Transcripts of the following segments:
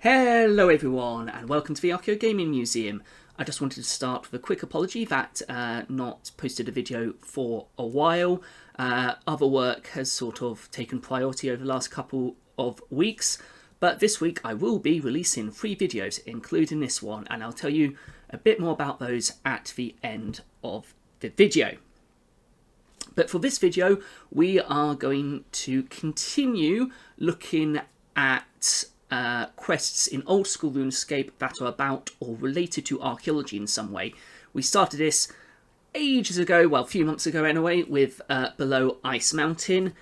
Hello everyone and welcome to the Archaeogaming Museum. I just wanted to start with a quick apology that not posted a video for a while. Other work has sort of taken priority over the last couple of weeks, but this week I will be releasing 3 videos including this one, and I'll tell you a bit more about those at the end of the video. But for this video we are going to continue looking at quests in old school RuneScape that are about or related to archaeology in some way. We started this ages ago, well a few months ago anyway, with Below Ice Mountain,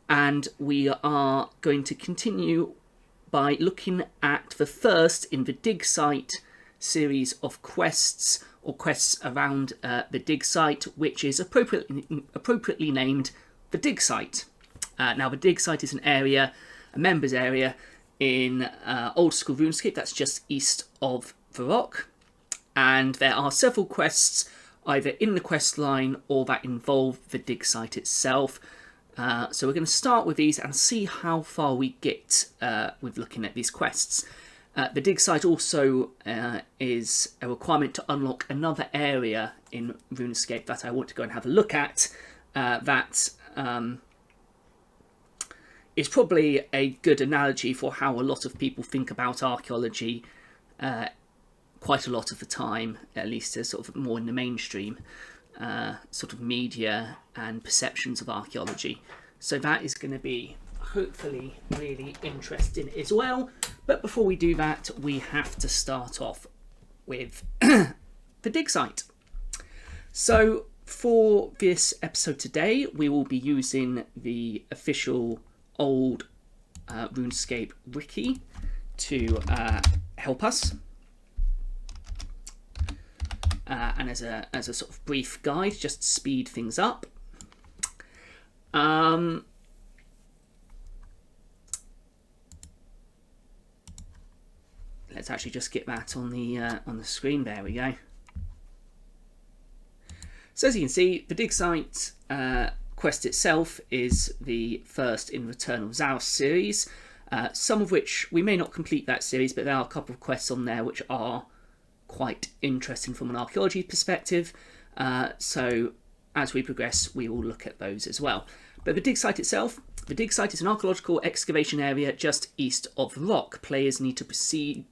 and we are going to continue by looking at the first in the Digsite series of quests, or quests around the Digsite, which is appropriately named the Digsite. Now the Digsite is an area, a members area, in old school RuneScape that's just east of Varrock, and there are several quests either in the quest line or that involve the Digsite itself. So we're going to start with these and see how far we get with looking at these quests. The Digsite also is a requirement to unlock another area in RuneScape that I want to go and have a look at. It's probably a good analogy for how a lot of people think about archaeology quite a lot of the time, at least as sort of more in the mainstream sort of media and perceptions of archaeology. So that is going to be hopefully really interesting as well. But before we do that, we have to start off with the Digsite. So for this episode today, we will be using the official old RuneScape WIKI to help us, and as a sort of brief guide, just to speed things up. Let's actually just get that on the screen. There we go. So as you can see, the Digsite quest itself is the first in Return of Zaros series, some of which we may not complete that series, but there are a couple of quests on there which are quite interesting from an archaeology perspective, so as we progress we will look at those as well. But the Digsite itself, the Digsite is an archaeological excavation area just east of Varrock. Players need to proceed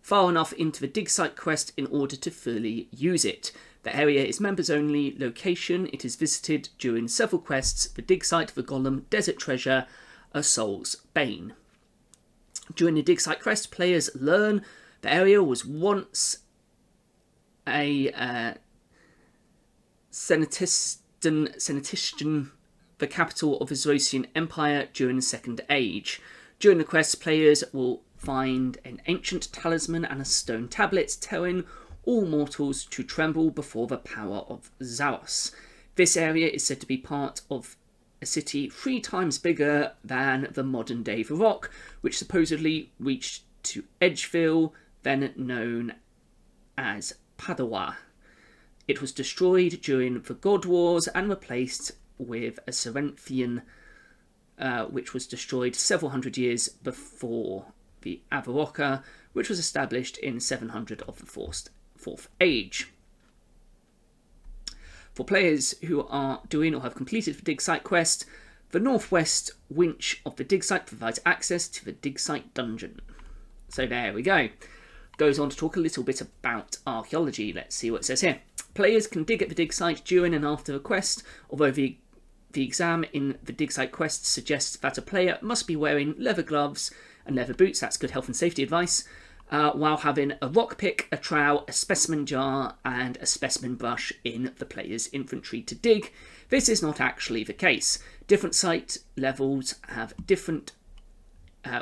far enough into the Digsite quest in order to fully use it. The area is members only location. It is visited during several quests: the Digsite, the Golem, Desert Treasure, A Soul's Bane. During the Digsite quest, players learn the area was once a Saranthium, the capital of the Zarosian Empire during the Second Age. During the quest, players will find an ancient talisman and a stone tablet telling all mortals to tremble before the power of Zaros. This area is said to be part of a city 3 times bigger than the modern day Varrock, which supposedly reached to Edgeville, then known as Padawa. It was destroyed during the God Wars and replaced with a Saranthium, which was destroyed several hundred years before the Varrock, which was established in 700 of the Fourth Age. For players who are doing or have completed the Digsite quest, the northwest winch of the Digsite provides access to the Digsite dungeon. So there we go. Goes on to talk a little bit about archaeology. Let's see what it says here. Players can dig at the Digsite during and after the quest, although the exam in the Digsite quest suggests that a player must be wearing leather gloves and leather boots. That's good health and safety advice. While having a rock pick, a trowel, a specimen jar and a specimen brush in the player's inventory to dig. This is not actually the case. Different site levels have different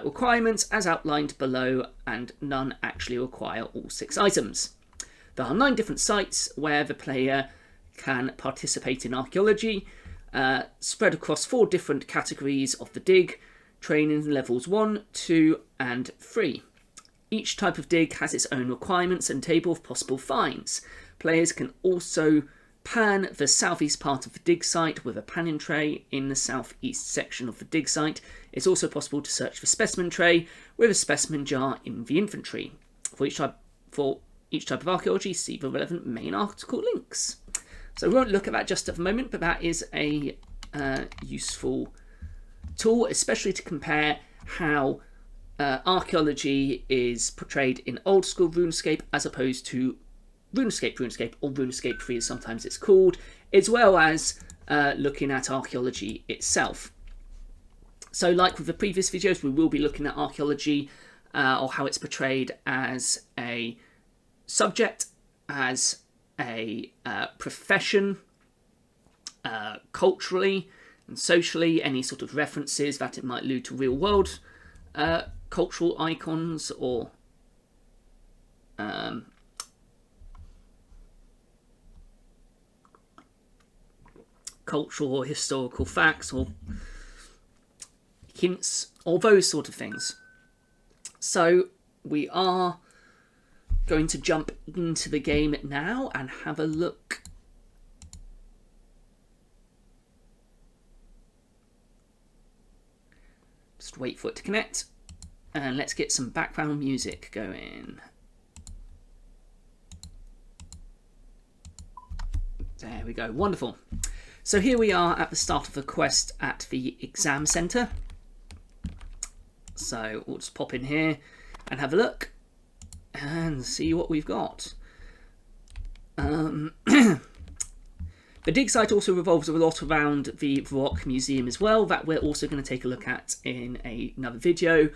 requirements as outlined below, and none actually require all 6 items. There are 9 different sites where the player can participate in archaeology, spread across 4 different categories of the dig, training levels 1, 2 and 3. Each type of dig has its own requirements and table of possible finds. Players can also pan the southeast part of the dig site with a panning tray in the southeast section of the dig site It's also possible to search for specimen tray with a specimen jar in the inventory. For each type of archaeology, see the relevant main article links. So we won't look at that just at the moment, but that is a useful tool, especially to compare how archaeology is portrayed in old school RuneScape as opposed to RuneScape, or RuneScape 3 as sometimes it's called, as well as looking at archaeology itself. So like with the previous videos, we will be looking at archaeology or how it's portrayed as a subject, as a profession, culturally and socially, any sort of references that it might allude to real world cultural icons or cultural or historical facts or hints or those sort of things. So we are going to jump into the game now and have a look. Just wait for it to connect, and let's get some background music going. There we go, wonderful. So here we are at the start of the quest at the exam centre. So we'll just pop in here and have a look and see what we've got. The Digsite also revolves a lot around the Varrock Museum as well, that we're also going to take a look at in another video,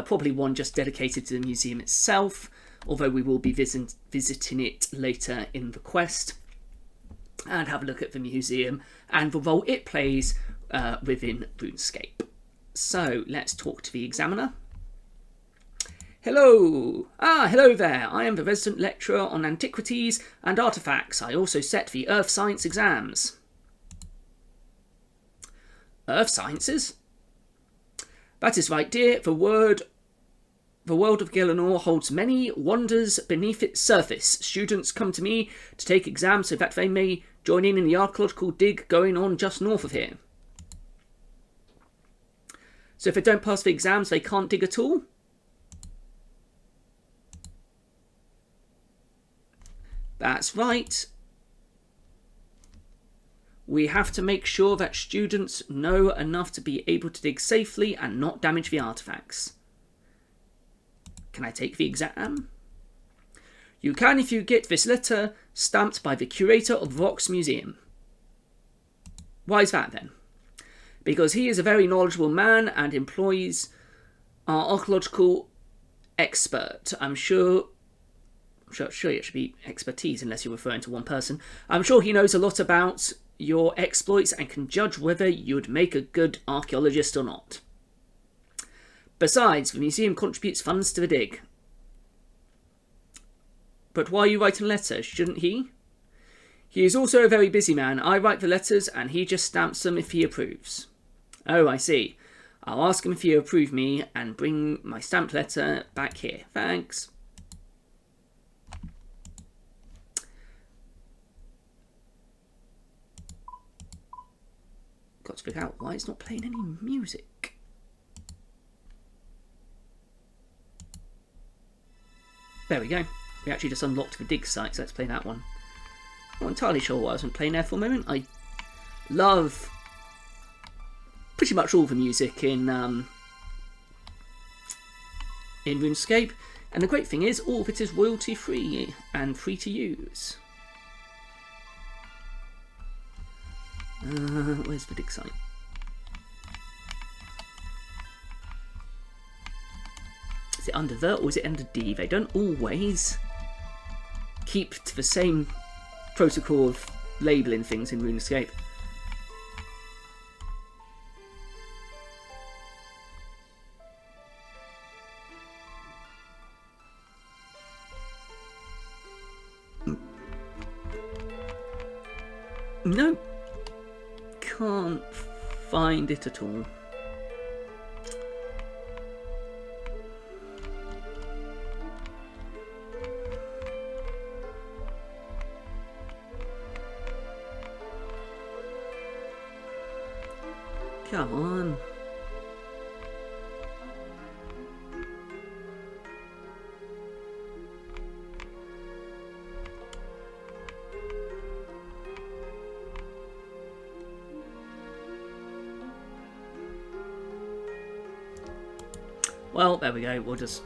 probably one just dedicated to the museum itself, although we will be visiting it later in the quest, and have a look at the museum and the role it plays within RuneScape. So let's talk to the examiner. Hello! Hello there. I am the resident lecturer on antiquities and artifacts. I also set the Earth Science exams. Earth Sciences? That is right, dear. The world of Gielinor holds many wonders beneath its surface. Students come to me to take exams so that they may join in the archaeological dig going on just north of here. So if they don't pass the exams, they can't dig at all? That's right. We have to make sure that students know enough to be able to dig safely and not damage the artifacts. Can I take the exam? You can if you get this letter stamped by the curator of Varrock Museum. Why is that then? Because he is a very knowledgeable man and employs our archaeological expert. I'm sure it should be expertise unless you're referring to one person. I'm sure he knows a lot about your exploits and can judge whether you'd make a good archaeologist or not. Besides, the museum contributes funds to the dig. But why are you writing a letter? Shouldn't he? He is also a very busy man. I write the letters and he just stamps them if he approves. Oh, I see. I'll ask him if he'll approve me and bring my stamped letter back here. Thanks. Got to figure out why it's not playing any music. There we go. We actually just unlocked the Digsite, so let's play that one. I'm not entirely sure why I wasn't playing there for a moment. I love pretty much all the music in RuneScape, and the great thing is all of it is royalty free and free to use. Where's the Digsite? Is it under the or is it under D? They don't always keep to the same protocol of labelling things in RuneScape. No, can't find it at all. Come on. Well, there we go. We'll just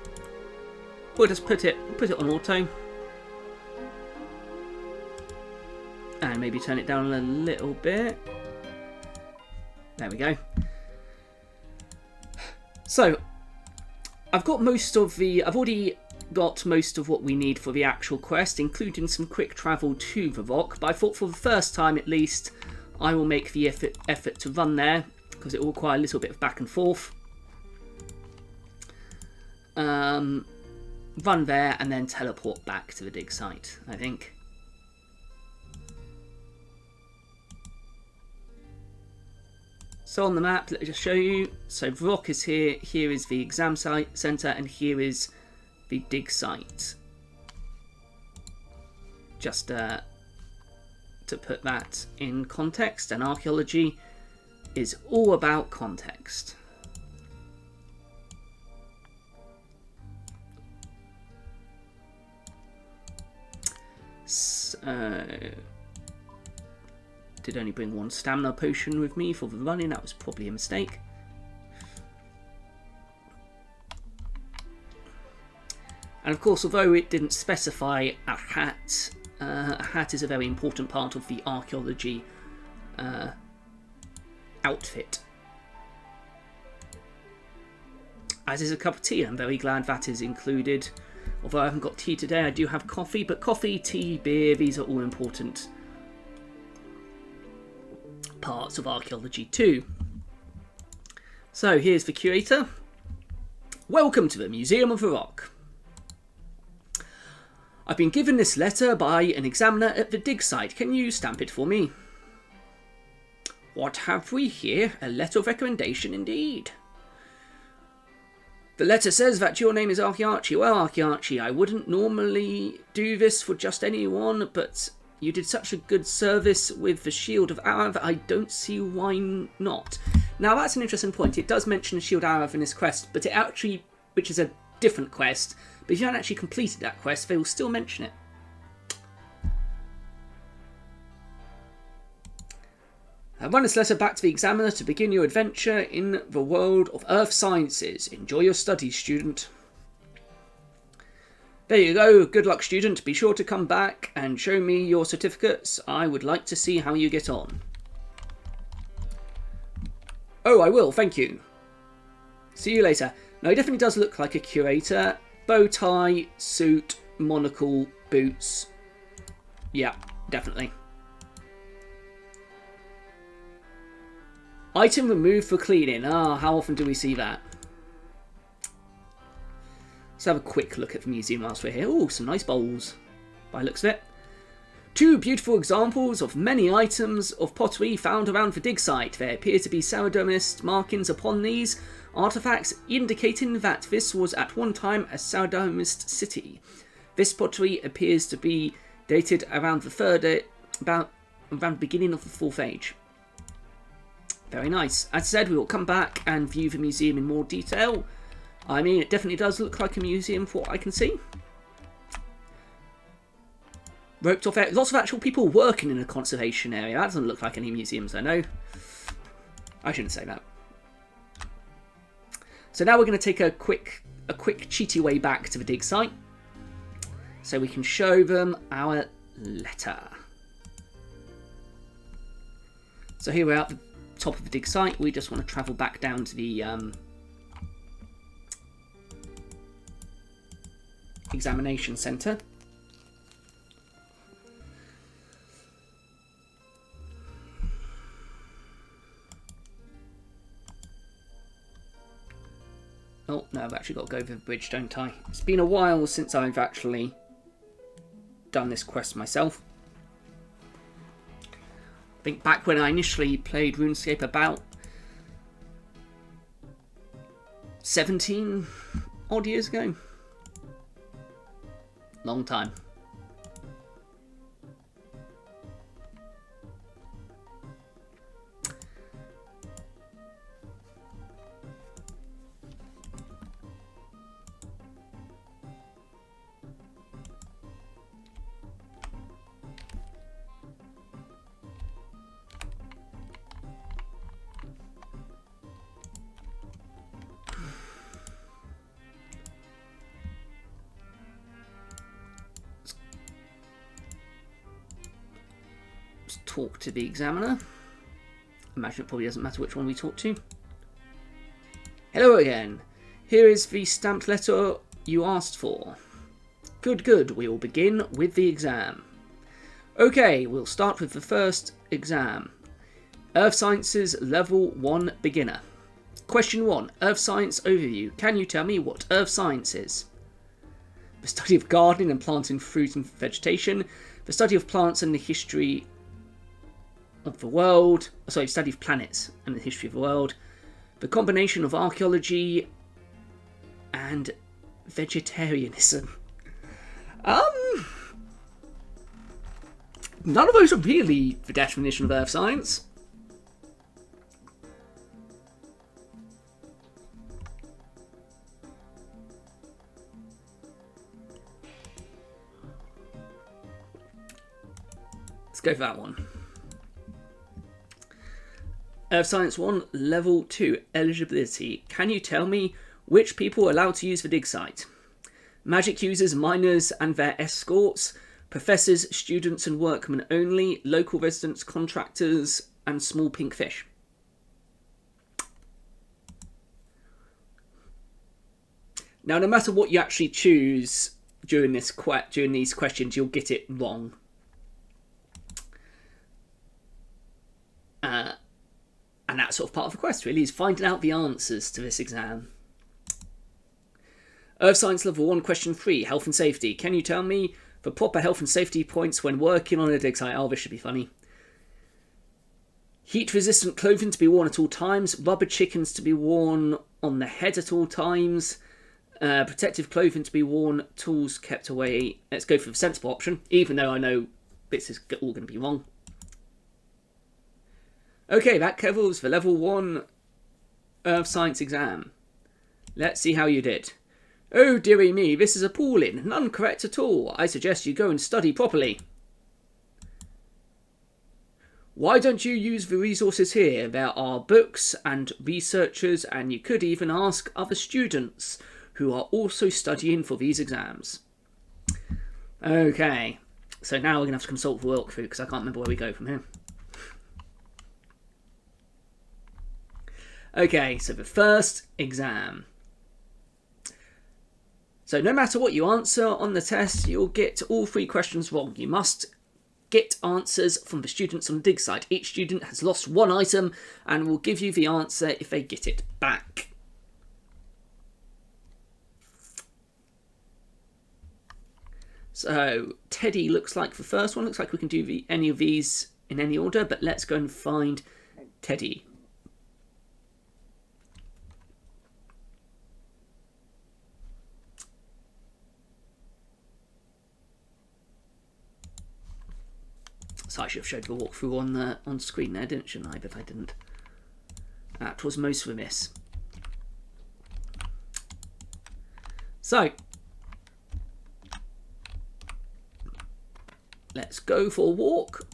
put it on auto. And maybe turn it down a little bit. There we go. So, I've already got most of what we need for the actual quest, including some quick travel to Varrock, but I thought for the first time at least, I will make the effort to run there, because it will require a little bit of back and forth. Run there and then teleport back to the dig site, I think. So on the map, let me just show you. So Varrock is here, here is the exam site centre, and here is the dig site. Just to put that in context, and archaeology is all about context. Did only bring one stamina potion with me for the running. That was probably a mistake. And of course, although it didn't specify a hat is a very important part of the archaeology outfit. As is a cup of tea. I'm very glad that is included. Although I haven't got tea today, I do have coffee. But coffee, tea, beer, these are all important parts of archaeology too. So here's the curator. Welcome to the Museum of Varrock. I've been given this letter by an examiner at the dig site. Can you stamp it for me? What have we here? A letter of recommendation indeed. The letter says that your name is Archaeology. Well, Archaeology, I wouldn't normally do this for just anyone, but you did such a good service with the Shield of Arav, I don't see why not. Now, that's an interesting point. It does mention the Shield of Arav in this quest, but it actually, which is a different quest, but if you haven't actually completed that quest, they will still mention it. I run this letter back to the examiner to begin your adventure in the world of earth sciences. Enjoy your studies, student. There you go. Good luck, student. Be sure to come back and show me your certificates. I would like to see how you get on. Oh, I will. Thank you. See you later. Now, he definitely does look like a curator. Bow tie, suit, monocle, boots. Yeah, definitely. Item removed for cleaning. Ah, how often do we see that? Let's have a quick look at the museum whilst we're here. Oh, some nice bowls, by the looks of it. Two beautiful examples of many items of pottery found around the dig site. There appear to be Saranthium markings upon these artifacts, indicating that this was at one time a Saranthium city. This pottery appears to be dated around the around the beginning of the 4th Age. Very nice. As I said, we will come back and view the museum in more detail. I mean, it definitely does look like a museum for what I can see. Roped off air. Lots of actual people working in a conservation area. That doesn't look like any museums I know. I shouldn't say that. So now we're going to take a quick cheaty way back to the dig site, so we can show them our letter. So here we're at the top of the dig site. We just want to travel back down to the examination centre. Oh, no, I've actually got to go over the bridge, don't I? It's been a while since I've actually done this quest myself. I think back when I initially played RuneScape about 17 odd years ago. Long time. talk to the examiner. Imagine it probably doesn't matter which one we talk to. Hello again. Here is the stamped letter you asked for. Good, good. We will begin with the exam. Okay, we'll start with the first exam. Earth Sciences Level 1 Beginner. Question 1. Earth Science Overview. Can you tell me what Earth Science is? The study of gardening and planting fruit and vegetation. The study of plants and the history of the world. Sorry, study of planets and the history of the world. The combination of archaeology and vegetarianism. None of those are really the definition of Earth Science. Let's go for that one. Earth Science 1, Level 2, Eligibility. Can you tell me which people are allowed to use the Digsite? Magic users, miners and their escorts, professors, students and workmen only, local residents, contractors and small pink fish. Now, no matter what you actually choose during these questions, you'll get it wrong. And that's sort of part of the quest, really, is finding out the answers to this exam. Earth Science Level 1, Question 3, Health and Safety. Can you tell me the proper health and safety points when working on a dig site? Oh, this should be funny. Heat-resistant clothing to be worn at all times. Rubber chickens to be worn on the head at all times. Protective clothing to be worn. Tools kept away. Let's go for the sensible option, even though I know this is all going to be wrong. Okay, that covers the Level 1 Earth Science exam. Let's see how you did. Oh dearie me, this is appalling. None correct at all. I suggest you go and study properly. Why don't you use the resources here? There are books and researchers, and you could even ask other students who are also studying for these exams. Okay, so now we're going to have to consult the walkthrough because I can't remember where we go from here. Okay, so the first exam. So no matter what you answer on the test, you'll get all 3 questions wrong. You must get answers from the students on the dig site. Each student has lost 1 item and will give you the answer if they get it back. So Teddy looks like the first one. Looks like we can do any of these in any order, but let's go and find Teddy. So I should have showed the walkthrough on screen there, shouldn't I? But I didn't. That was most remiss. So let's go for a walk.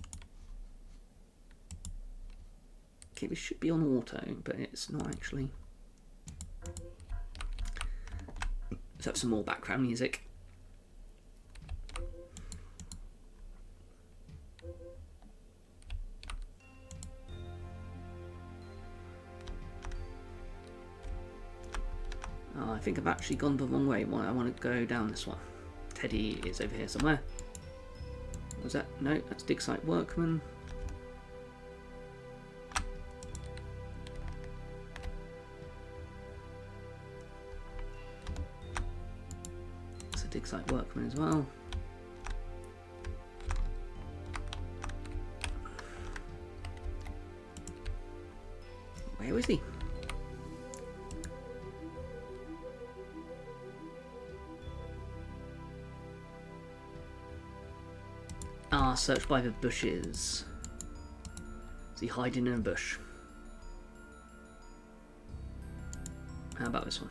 Okay, this should be on auto, but it's not actually. Let's have some more background music. Oh, I think I've actually gone the wrong way. I want to go down this one. Teddy is over here somewhere. Was that? No, that's Digsite Workman. It's a Digsite Workman as well. Where is he? Ah, search by the bushes. Is he hiding in a bush? How about this one?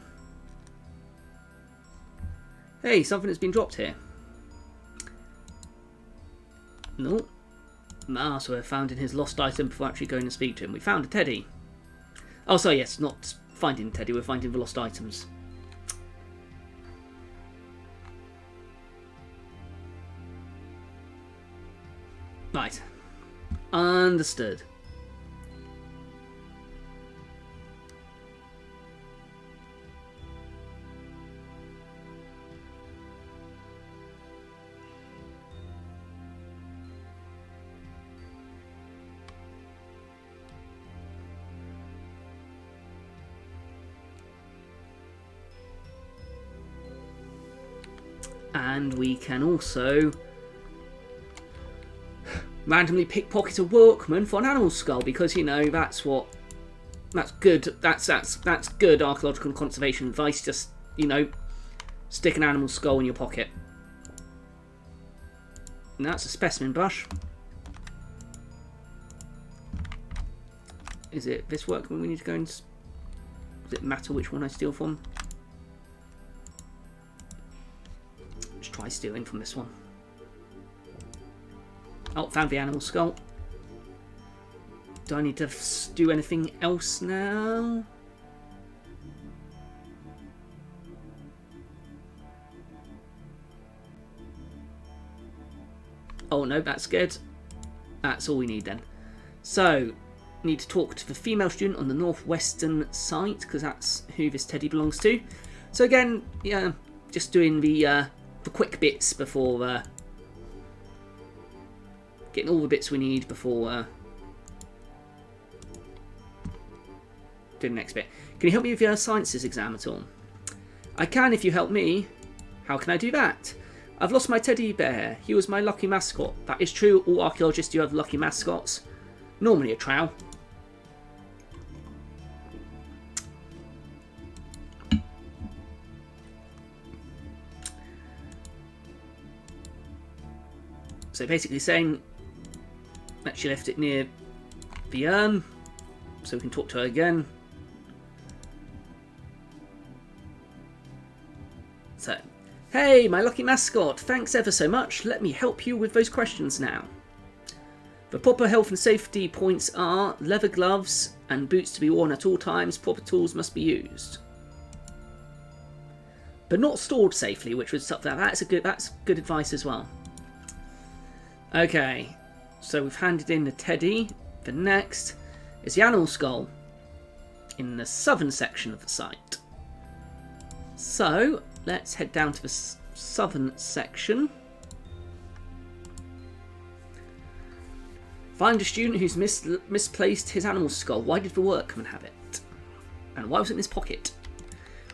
Hey, something has been dropped here. No. Ah, so we're finding his lost item before actually going to speak to him. We found a Teddy. Oh, sorry, yes, not finding Teddy, we're finding the lost items. Right. Understood. And we can also randomly pickpocket a workman for an animal skull, because you know that's good. That's good archaeological and conservation advice. Just, you know, stick an animal skull in your pocket. And that's a specimen brush. Is it this workman we need to go and... Does it matter which one I steal from? Let's try stealing from this one. Oh, found the animal skull. Do I need to do anything else now? Oh no, that's good. That's all we need then. So, need to talk to the female student on the northwestern site, because that's who this teddy belongs to. So again, yeah, just doing the quick bits before getting all the bits we need before doing the next bit. Can you help me with your sciences exam at all? I can if you help me. How can I do that? I've lost my teddy bear. He was my lucky mascot. That is true. All archaeologists do have lucky mascots. Normally a trow. So basically saying that she left it near the urn, so we can talk to her again. So, hey, my lucky mascot, thanks ever so much. Let me help you with those questions now. The proper health and safety points are leather gloves and boots to be worn at all times. Proper tools must be used, but not stored safely, which was something that's good advice as well. Okay, so we've handed in the teddy. The next is the animal skull in the southern section of the site. So let's head down to the southern section. Find a student who's misplaced his animal skull. Why did the workman have it? And why was it in his pocket?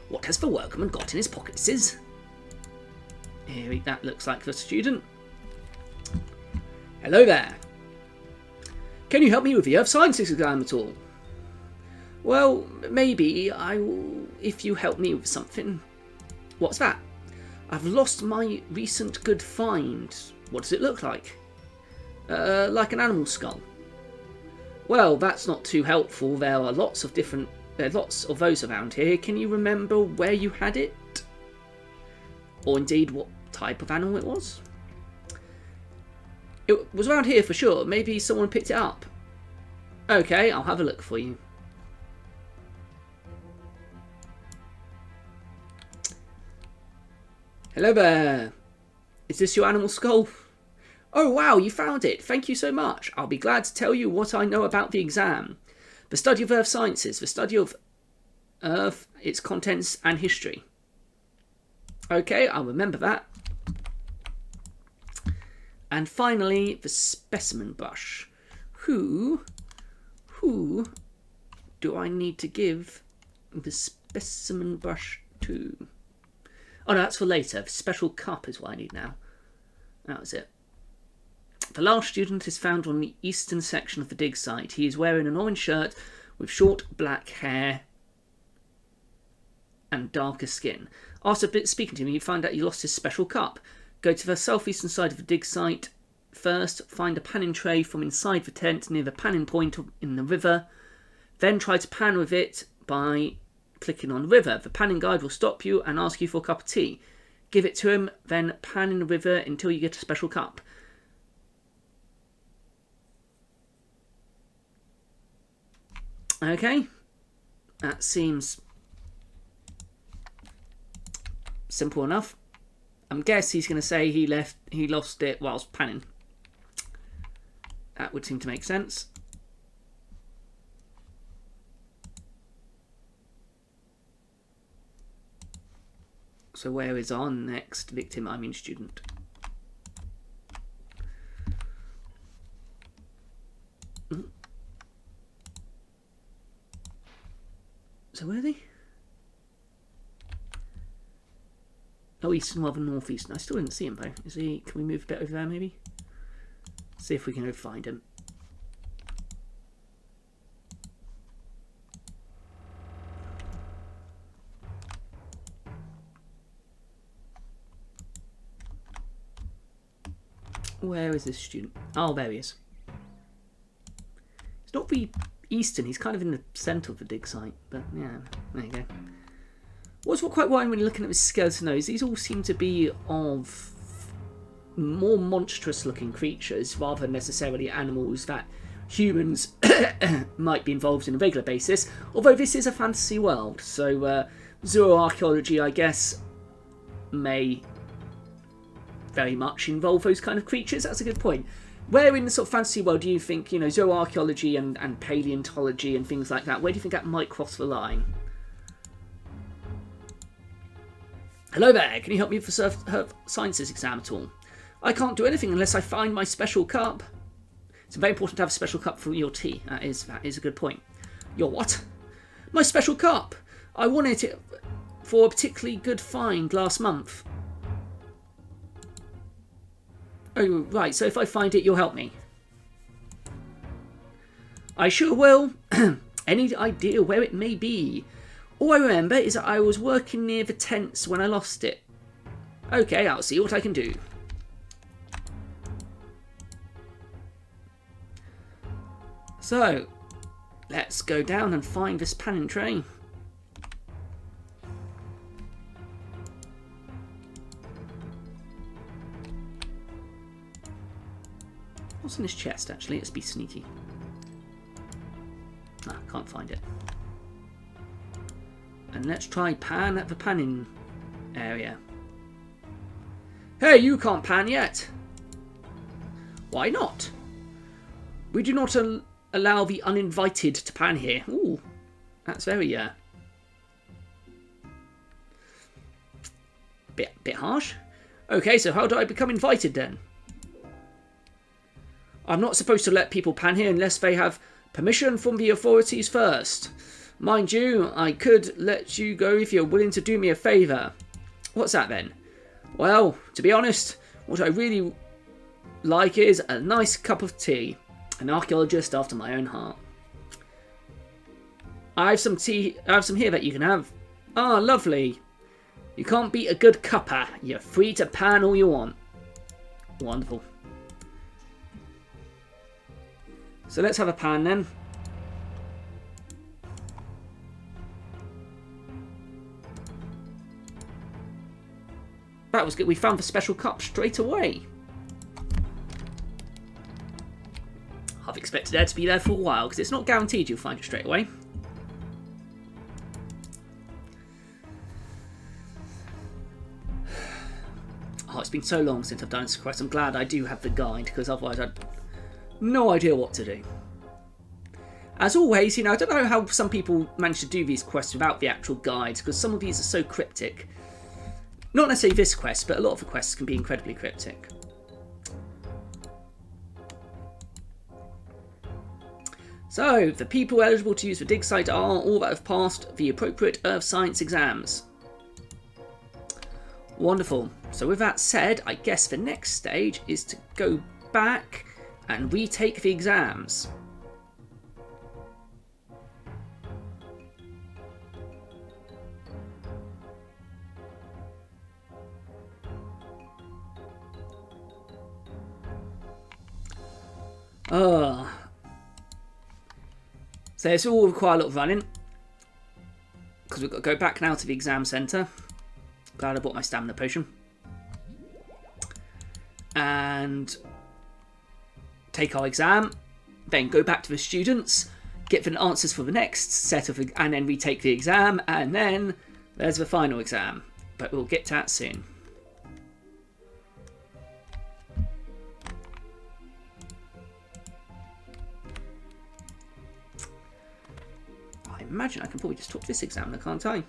What has the workman got in his pockets? Here, that looks like the student. Hello there. Can you help me with the Earth Sciences exam at all? Well, maybe I will if you help me with something. What's that? I've lost my recent good find. What does it look like? Like an animal skull. Well, that's not too helpful. There are lots of those around here. Can you remember where you had it? Or indeed what type of animal it was? It was around here for sure. Maybe someone picked it up. Okay, I'll have a look for you. Hello there. Is this your animal skull? Oh wow, you found it. Thank you so much. I'll be glad to tell you what I know about the exam. The study of Earth Sciences, the study of Earth, its contents and history. Okay, I'll remember that. And finally, the specimen brush. Who do I need to give the specimen brush to? Oh no, that's for later. The special cup is what I need now. That was it. The last student is found on the eastern section of the dig site. He is wearing an orange shirt with short black hair and darker skin. After speaking to him, you find out he lost his special cup. Go to the southeastern side of the dig site first, find a panning tray from inside the tent near the panning point in the river. Then try to pan with it by clicking on the river. The panning guide will stop you and ask you for a cup of tea. Give it to him, then pan in the river until you get a special cup. Okay, that seems simple enough. I guess he's going to say he lost it whilst panning. That would seem to make sense. So where is our next victim? I mean student. So where are they? Oh, eastern rather than northeastern. I still didn't see him though. Is he? Can we move a bit over there maybe? See if we can go find him. Where is this student? Oh, there he is. He's not really eastern. He's kind of in the centre of the Digsite. But yeah, there you go. What's quite worrying when you're looking at his skeleton nose, these all seem to be of more monstrous looking creatures rather than necessarily animals that humans might be involved in a regular basis. Although this is a fantasy world, so zooarchaeology, I guess, may very much involve those kind of creatures. That's a good point. Where in the sort of fantasy world do you think, you know, zooarchaeology and paleontology and things like that, where do you think that might cross the line? Hello there, can you help me with the Earth Sciences exam at all? I can't do anything unless I find my special cup. It's very important to have a special cup for your tea. That is a good point. Your what? My special cup. I wanted it for a particularly good find last month. Oh, right, so if I find it, you'll help me. I sure will. Any idea where it may be? All I remember is that I was working near the tents when I lost it. Okay, I'll see what I can do. So, let's go down and find this panning tray. What's in this chest, actually? Let's be sneaky. Ah, can't find it. And let's try pan at the panning area. Hey, you can't pan yet. Why not? We do not allow the uninvited to pan here. Ooh, that's very, bit harsh. Okay, so how do I become invited then? I'm not supposed to let people pan here unless they have permission from the authorities first. Mind you, I could let you go if you're willing to do me a favour. What's that then? Well, to be honest, what I really like is a nice cup of tea. An archaeologist after my own heart. I have some tea. I have some here that you can have. Ah, lovely. You can't beat a good cuppa. You're free to pan all you want. Wonderful. So let's have a pan then. That was good. We found the special cup straight away. I've expected there to be there for a while because it's not guaranteed you'll find it straight away. Oh, it's been so long since I've done this quest. I'm glad I do have the guide because otherwise I'd no idea what to do. As always, you know, I don't know how some people manage to do these quests without the actual guides because some of these are so cryptic. Not necessarily this quest, but a lot of the quests can be incredibly cryptic. So, the people eligible to use the Digsite are all that have passed the appropriate Earth Science exams. Wonderful. So with that said, I guess the next stage is to go back and retake the exams. So this will require a lot of running because we've got to go back now to the exam centre. Glad I bought my stamina potion. And take our exam, then go back to the students, get the answers for the next set of, and then retake the exam, and then there's the final exam. But we'll get to that soon. imagine I can probably just talk to this examiner, can't I?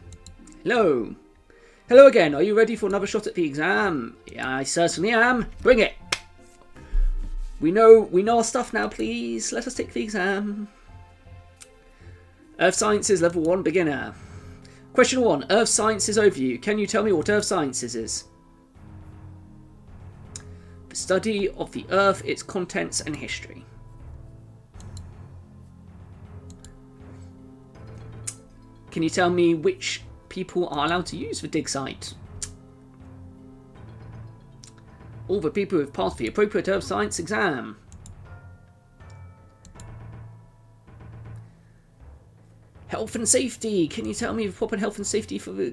Hello. Hello again. Are you ready for another shot at the exam? Yeah, I certainly am. Bring it. We know our stuff now, please. Let us take the exam. Earth Sciences Level 1 Beginner. Question 1. Earth Sciences Overview. Can you tell me what Earth Sciences is? The study of the Earth, its contents and history. Can you tell me which people are allowed to use the Digsite? All the people who have passed the appropriate Earth Science exam. Health and safety. Can you tell me the proper health and safety for the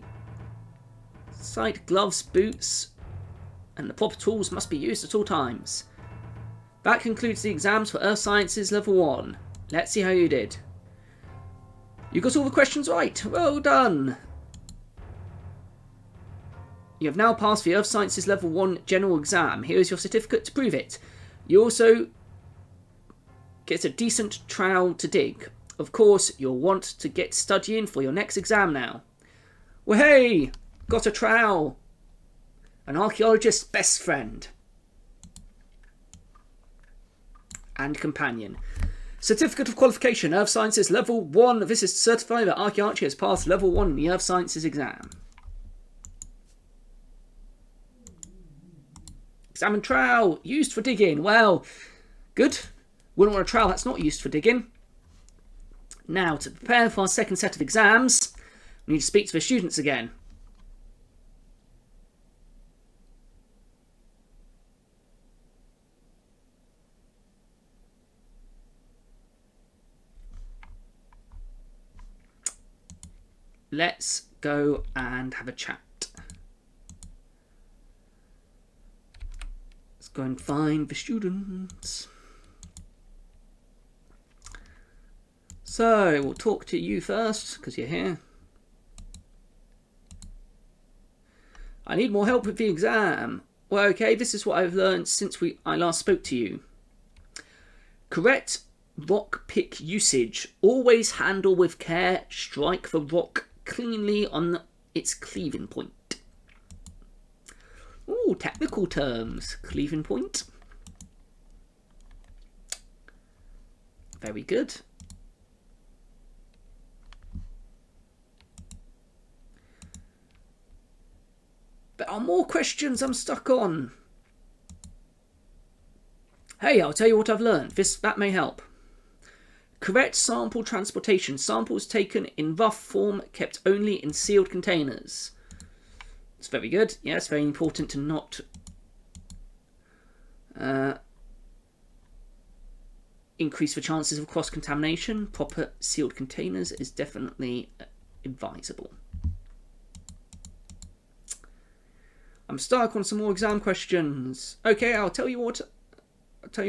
site? Gloves, boots, and the proper tools must be used at all times. That concludes the exams for Earth Sciences Level 1. Let's see how you did. You got all the questions right. Well done. You have now passed the Earth Sciences Level 1 General Exam. Here is your certificate to prove it. You also get a decent trowel to dig. Of course, you'll want to get studying for your next exam now. Well, hey! Got a trowel. An archaeologist's best friend. And companion. Certificate of Qualification, Earth Sciences Level 1. This is to certify that Archaeology has passed Level 1 in the Earth Sciences exam. Examine trowel, used for digging. Well, good. Wouldn't want a trowel that's not used for digging. Now, to prepare for our second set of exams, we need to speak to the students again. Let's go and have a chat. Let's go and find the students. So, we'll talk to you first, because you're here. I need more help with the exam. Well, okay, this is what I've learned since I last spoke to you. Correct rock pick usage. Always handle with care. Strike the rock cleanly on its cleaving point. Ooh, technical terms. Cleaving point. Very good. There are more questions I'm stuck on. Hey, I'll tell you what I've learned. That may help. Correct sample transportation. Samples taken in rough form, kept only in sealed containers. It's very good. Yeah, it's very important to not increase the chances of cross-contamination. Proper sealed containers is definitely advisable. I'm stuck on some more exam questions. Okay, I'll tell you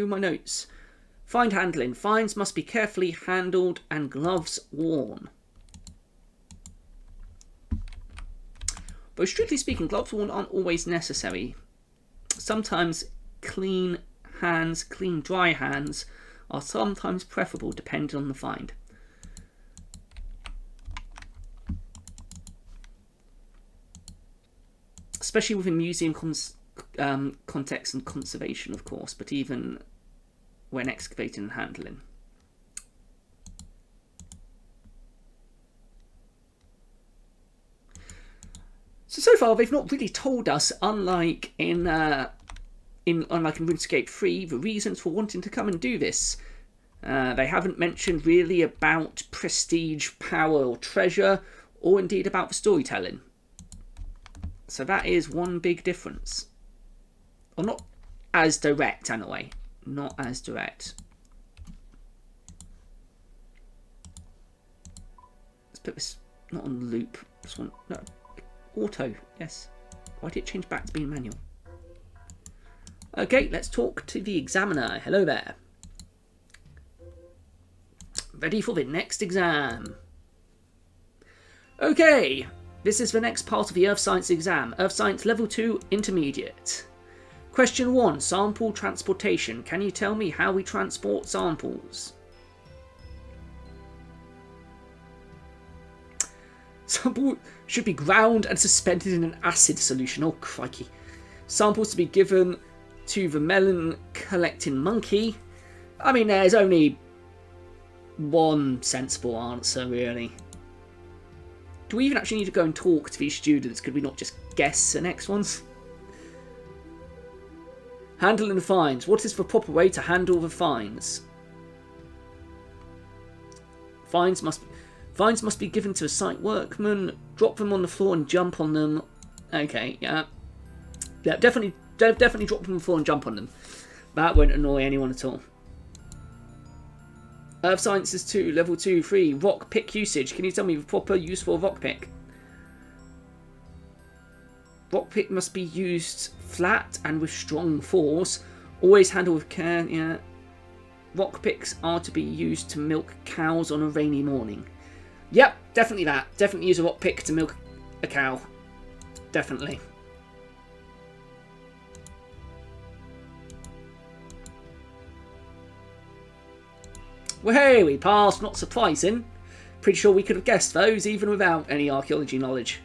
my notes. Find handling. Finds must be carefully handled and gloves worn. But strictly speaking, gloves worn aren't always necessary. Sometimes clean hands, clean dry hands, are sometimes preferable depending on the find. Especially within museum context and conservation, of course, but even when excavating and handling. So far they've not really told us, unlike in RuneScape 3, the reasons for wanting to come and do this. They haven't mentioned really about prestige, power or treasure, or indeed about the storytelling. So that is one big difference. Or not as direct, anyway. Not as direct. Let's put this not on loop. This one, no, auto. Yes. Why did it change back to being manual? Okay, let's talk to the examiner. Hello there. Ready for the next exam. Okay, this is the next part of the Earth Science exam. Earth Science Level 2 Intermediate. Question 1. Sample transportation. Can you tell me how we transport samples? Sample should be ground and suspended in an acid solution. Oh, crikey. Samples to be given to the melon collecting monkey. I mean, there's only one sensible answer, really. Do we even actually need to go and talk to these students? Could we not just guess the next ones? Handling fines. What is the proper way to handle the fines? Fines must be given to a site workman. Drop them on the floor and jump on them. Okay, yeah. Yeah, definitely drop them on the floor and jump on them. That won't annoy anyone at all. Earth Sciences 2, Level 2, 3. Rock pick usage. Can you tell me the proper use for a rock pick? Rock pick must be used flat and with strong force. Always handle with care, yeah. Rock picks are to be used to milk cows on a rainy morning. Yep, definitely that. Definitely use a rock pick to milk a cow. Definitely. Well, hey, we passed. Not surprising. Pretty sure we could have guessed those even without any archaeology knowledge.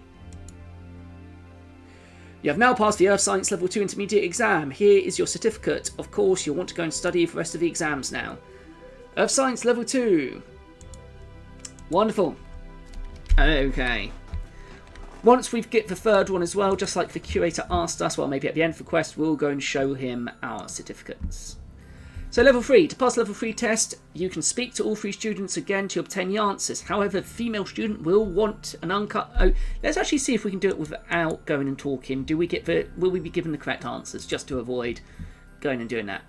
You have now passed the Earth Science Level 2 Intermediate exam. Here is your certificate. Of course, you'll want to go and study for the rest of the exams now. Earth Science Level 2. Wonderful. Okay. Once we get the third one as well, just like the curator asked us, well, maybe at the end of the quest, we'll go and show him our certificates. So level 3, to pass level 3 test, you can speak to all 3 students again to obtain the answers. However, the female student will want an uncut... Oh, let's actually see if we can do it without going and talking. Will we be given the correct answers, just to avoid going and doing that?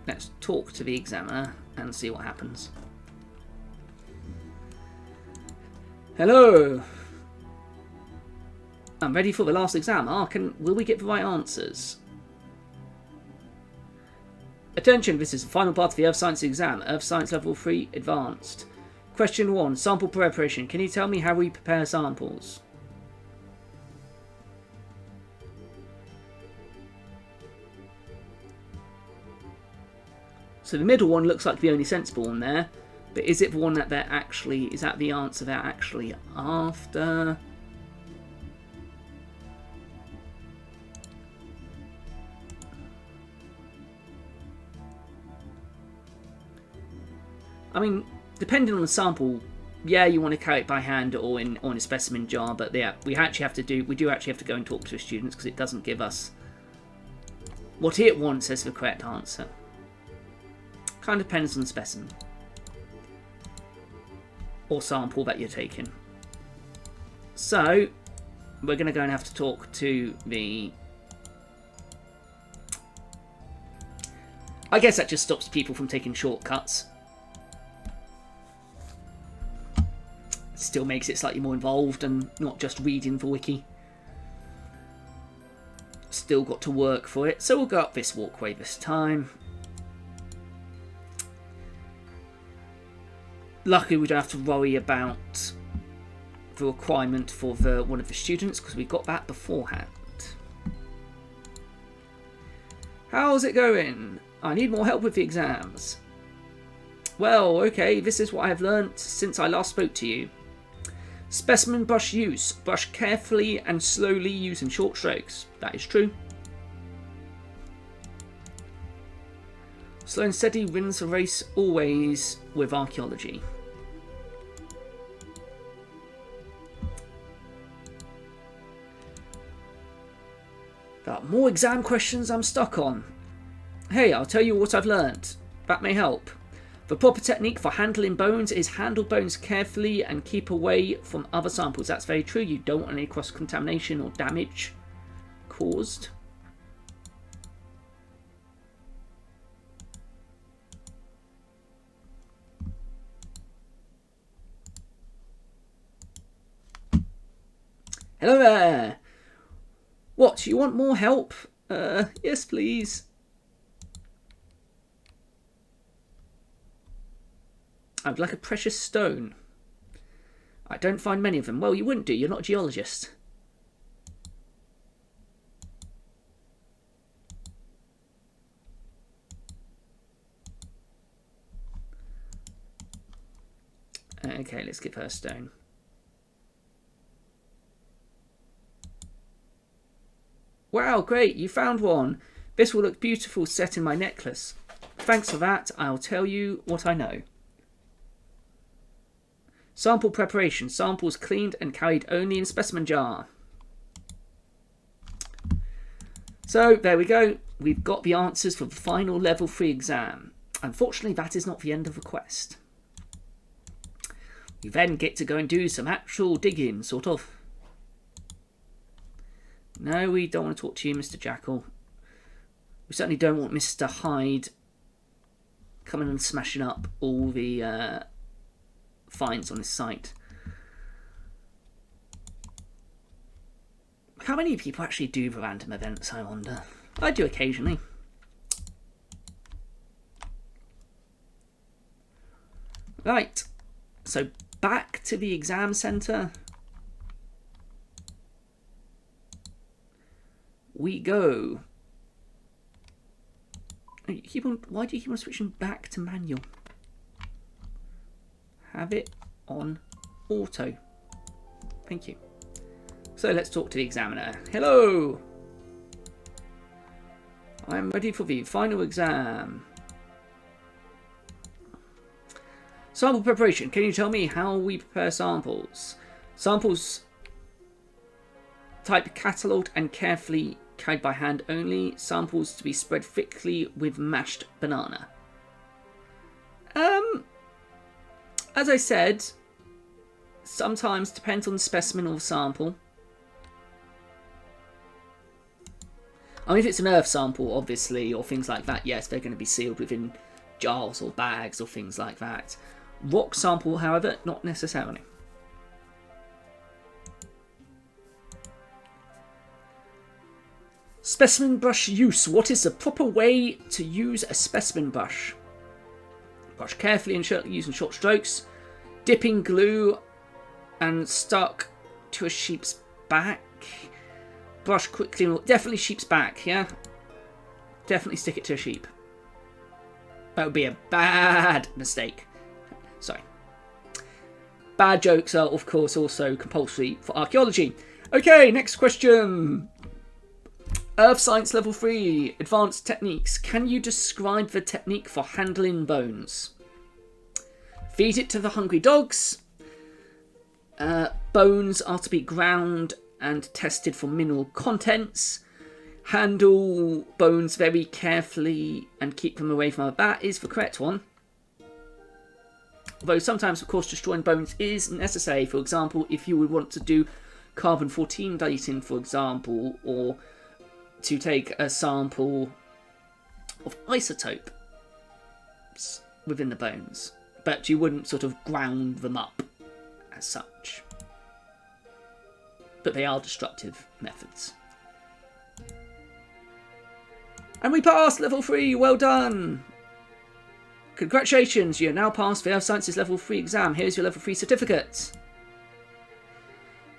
Let's talk to the examiner and see what happens. Hello. I'm ready for the last exam. Will we get the right answers? Attention, this is the final part of the Earth Science exam. Earth Science Level 3 Advanced. Question 1. Sample preparation. Can you tell me how we prepare samples? So the middle one looks like the only sensible one there, but is it the one that is that the answer they're actually after? I mean, depending on the sample, yeah, you want to carry it by hand or on a specimen jar, but yeah, we do actually have to go and talk to the students because it doesn't give us what it wants as the correct answer. Kind of depends on the specimen or sample that you're taking. So we're going to go and have to talk to the... I guess that just stops people from taking shortcuts. Still makes it slightly more involved and not just reading the wiki. Still got to work for it. So we'll go up this walkway this time. Luckily, we don't have to worry about the requirement for one of the students because we got that beforehand. How's it going? I need more help with the exams. Well, okay, this is what I have learnt since I last spoke to you. Specimen brush use. Brush carefully and slowly using short strokes. That is true. Slow and steady wins the race always with archaeology. There are more exam questions I'm stuck on. Hey, I'll tell you what I've learned. That may help. The proper technique for handling bones is handle bones carefully and keep away from other samples. That's very true. You don't want any cross-contamination or damage caused. Hello there. What, you want more help? Yes, please. I would like a precious stone. I don't find many of them. Well, you wouldn't do. You're not a geologist. Okay, let's give her a stone. Wow, great, you found one. This will look beautiful set in my necklace. Thanks for that. I'll tell you what I know. Sample preparation. Samples cleaned and carried only in specimen jar. So, there we go. We've got the answers for the final level 3 exam. Unfortunately, that is not the end of the quest. You then get to go and do some actual digging, sort of. No, we don't want to talk to you, Mr. Jackal. We certainly don't want Mr. Hyde coming and smashing up all the finds on this site. How many people actually do the random events, I wonder? I do occasionally. Right, so back to the exam centre we go. Why do you keep on switching back to manual? Have it on auto. Thank you. So let's talk to the examiner. Hello! I'm ready for the final exam. Sample preparation. Can you tell me how we prepare samples? Samples type catalogued and carefully carried by hand only. Samples to be spread thickly with mashed banana. As I said, sometimes depends on the specimen or the sample. I mean, if it's an earth sample, obviously, or things like that, yes, they're going to be sealed within jars or bags or things like that. Rock sample, however, not necessarily. Specimen brush use. What is the proper way to use a specimen brush? Brush carefully and using short strokes. Dipping glue and stuck to a sheep's back. Brush quickly. Definitely sheep's back, yeah? Definitely stick it to a sheep. That would be a bad mistake. Sorry. Bad jokes are, of course, also compulsory for archaeology. Okay, next question. Earth Science Level 3. Advanced Techniques. Can you describe the technique for handling bones? Feed it to the hungry dogs. Bones are to be ground and tested for mineral contents. Handle bones very carefully and keep them away from a bat is the correct one. Although sometimes, of course, destroying bones is necessary. For example, if you would want to do carbon-14 dating, for example, or to take a sample of isotopes within the bones. But you wouldn't sort of ground them up as such. But they are destructive methods. And we passed level 3, well done! Congratulations, you are now passed the Earth Sciences level 3 exam. Here's your level 3 certificate.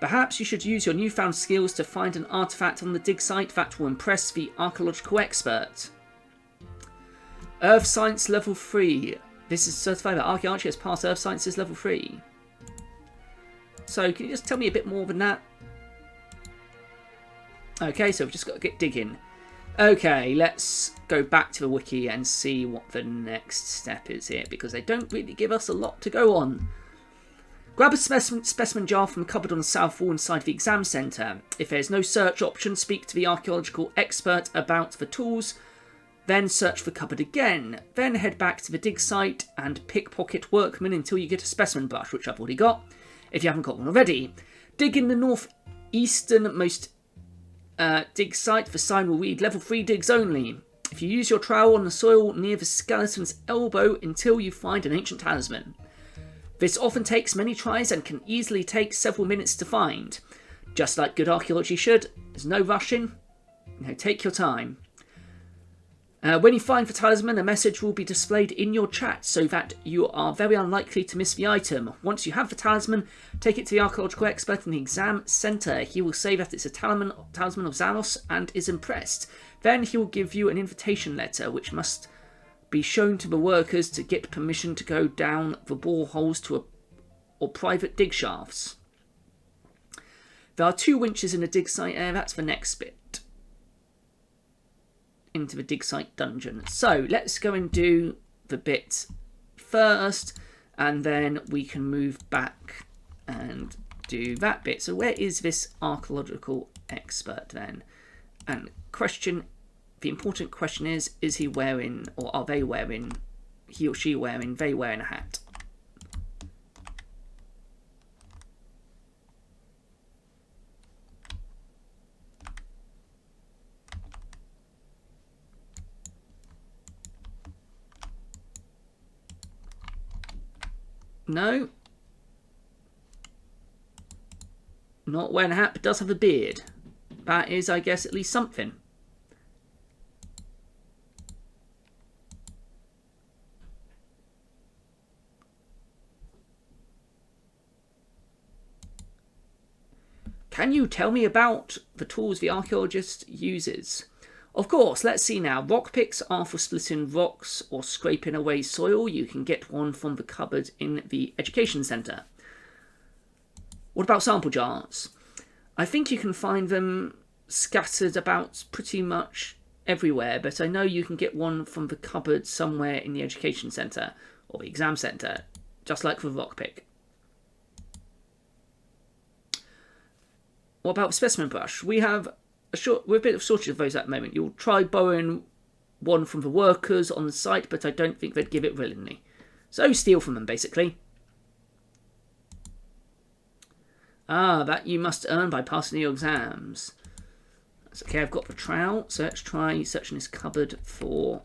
Perhaps you should use your newfound skills to find an artifact on the Digsite that will impress the archaeological expert. Earth Science level 3. This is certified that Archaeology has passed Earth Sciences level 3. So, can you just tell me a bit more than that? Okay, so we've just got to get digging. Okay, let's go back to the wiki and see what the next step is here, because they don't really give us a lot to go on. Grab a specimen jar from a cupboard on the south wall inside the exam centre. If there's no search option, speak to the archaeological expert about the tools. Then search the cupboard again. Then head back to the dig site and pickpocket workmen until you get a specimen brush, which I've already got, if you haven't got one already. Dig in the northeasternmost dig site. The sign will read level 3 digs only. If you use your trowel on the soil near the skeleton's elbow until you find an ancient talisman. This often takes many tries and can easily take several minutes to find. Just like good archaeology should, there's no rushing. Take your time. When you find the talisman, a message will be displayed in your chat so that you are very unlikely to miss the item. Once you have the talisman, take it to the archaeological expert in the exam centre. He will say that it's a talisman of Zaros and is impressed. Then he will give you an invitation letter which must be shown to the workers to get permission to go down the boreholes or private dig shafts. There are 2 winches in the Digsite area. That's the next bit. Into the Digsite dungeon. So let's go and do the bit first, and then we can move back and do that bit. So where is this archaeological expert then? And the important question is he wearing, or are they wearing, he or she wearing, they wearing a hat? No. Not wearing a hat, but does have a beard. That is, I guess, at least something. Can you tell me about the tools the archaeologist uses? Of course, let's see now. Rock picks are for splitting rocks or scraping away soil. You can get one from the cupboard in the education centre. What about sample jars? I think you can find them scattered about pretty much everywhere, but I know you can get one from the cupboard somewhere in the education centre or the exam centre, just like the rock pick. What about the specimen brush? We have we're a bit of shortage of those at the moment. You'll try borrowing one from the workers on the site, but I don't think they'd give it willingly. So steal from them, basically. Ah, that you must earn by passing your exams. That's okay, I've got the trowel, so let's try searching this cupboard for...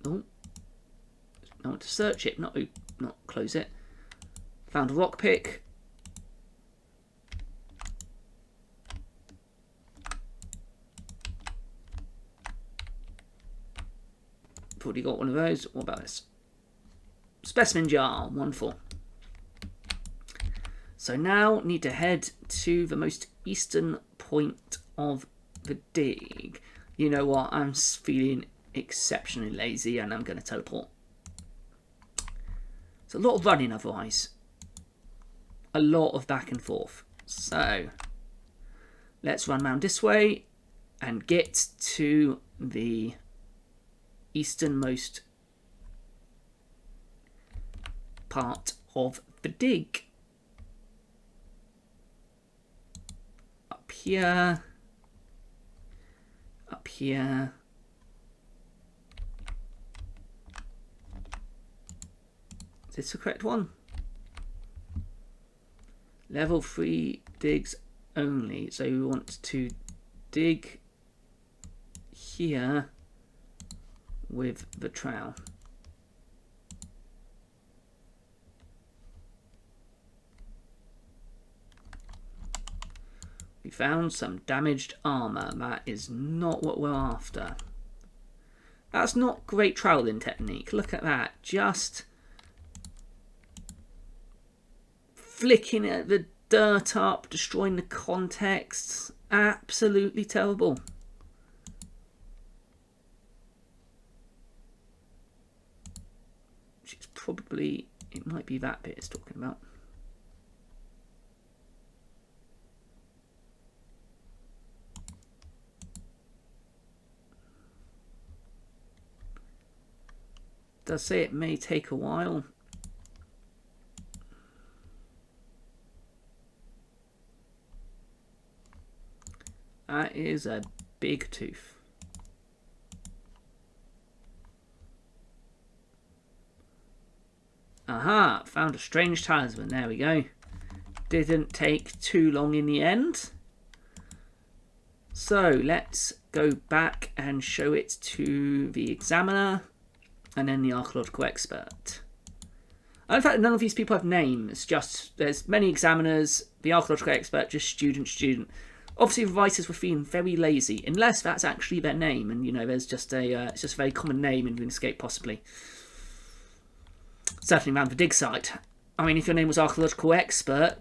Oh. I want to search it, not close it. Found a rock pick. Already got one of those. What about this? Specimen jar, wonderful. So now need to head to the most eastern point of the dig. You know what? I'm feeling exceptionally lazy and I'm going to teleport. It's a lot of running otherwise. A lot of back and forth. So let's run round this way and get to the easternmost part of the dig. Up here. Up here. Is this the correct one? Level 3 digs only. So we want to dig here with the trowel. We found some damaged armour. That is not what we're after. That's not great troweling technique. Look at that. Just flicking at the dirt up, destroying the context. Absolutely terrible. It's probably, it might be that bit it's talking about. Does say it may take a while. That is a big tooth. Aha, found a strange talisman. There we go. Didn't take too long in the end. So let's go back and show it to the examiner and then the archaeological expert. And in fact, none of these people have names. Just there's many examiners. The archaeological expert, just student. Obviously, the writers were feeling very lazy, unless that's actually their name, and you know, there's just a it's just a very common name in RuneScape, possibly. Certainly around the Digsite. I mean, if your name was archaeological expert,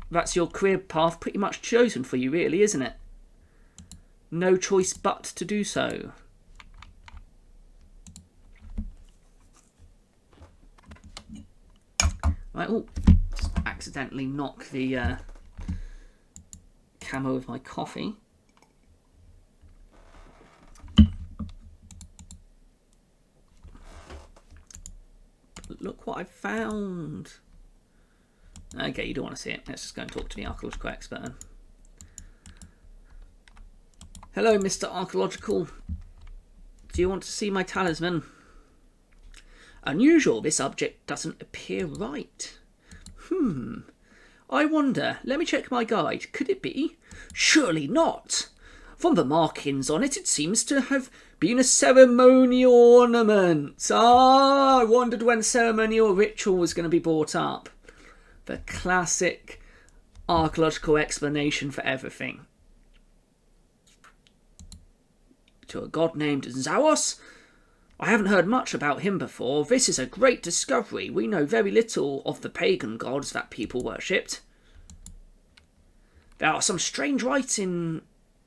that's your career path pretty much chosen for you, really, isn't it? No choice but to do so. Right, oh, just accidentally knock the camo of my coffee. Look what I found. Okay, you don't want to see it. Let's just go and talk to the archaeological expert then. Hello, Mr. Archaeological. Do you want to see my talisman? Unusual, this object doesn't appear right. I wonder. Let me check my guide. Could it be? Surely not. From the markings on it, it seems to have been a ceremonial ornament. Ah, I wondered when ceremonial ritual was going to be brought up. The classic archaeological explanation for everything. To a god named Zaros? I haven't heard much about him before. This is a great discovery. We know very little of the pagan gods that people worshipped. There are some strange writing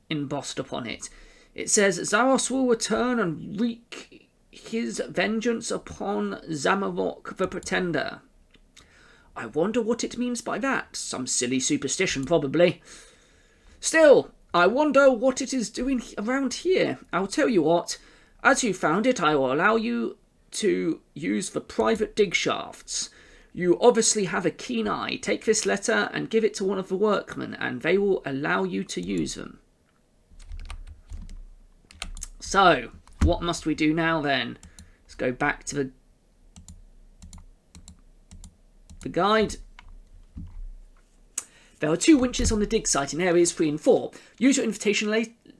embossed upon it. It says, Zaros will return and wreak his vengeance upon Zamarok the Pretender. I wonder what it means by that. Some silly superstition, probably. Still, I wonder what it is doing around here. I'll tell you what. As you found it, I will allow you to use the private dig shafts. You obviously have a keen eye. Take this letter and give it to one of the workmen, and they will allow you to use them. So, what must we do now then? Let's go back to the guide. There are 2 winches on the dig site in areas 3 and 4. Use your invitation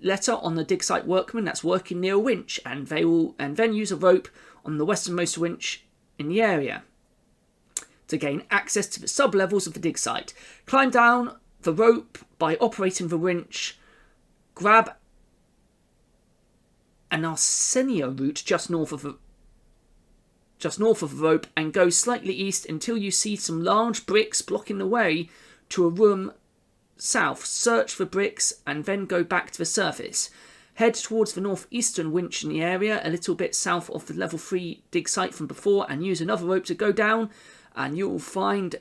letter on the dig site workman that's working near a winch, and then use a rope on the westernmost winch in the area to gain access to the sub-levels of the dig site. Climb down the rope by operating the winch. Grab an Arsenia route just north of the rope and go slightly east until you see some large bricks blocking the way to a room south. Search for bricks and then go back to the surface. Head towards the northeastern winch in the area, a little bit south of the level 3 dig site from before, and use another rope to go down, and you'll find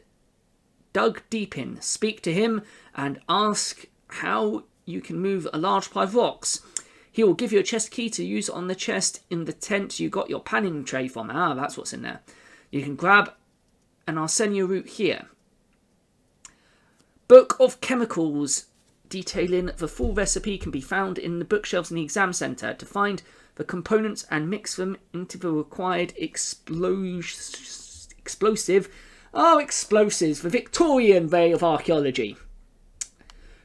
Dug Deepin. Speak to him and ask how you can move a large pile of rocks. He will give you a chest key to use on the chest in the tent you got your panning tray from. Ah, that's what's in there. You can grab an Arsenia root here. Book of Chemicals detailing the full recipe can be found in the bookshelves in the exam centre. To find the components and mix them into the required explosives, the Victorian way of archaeology.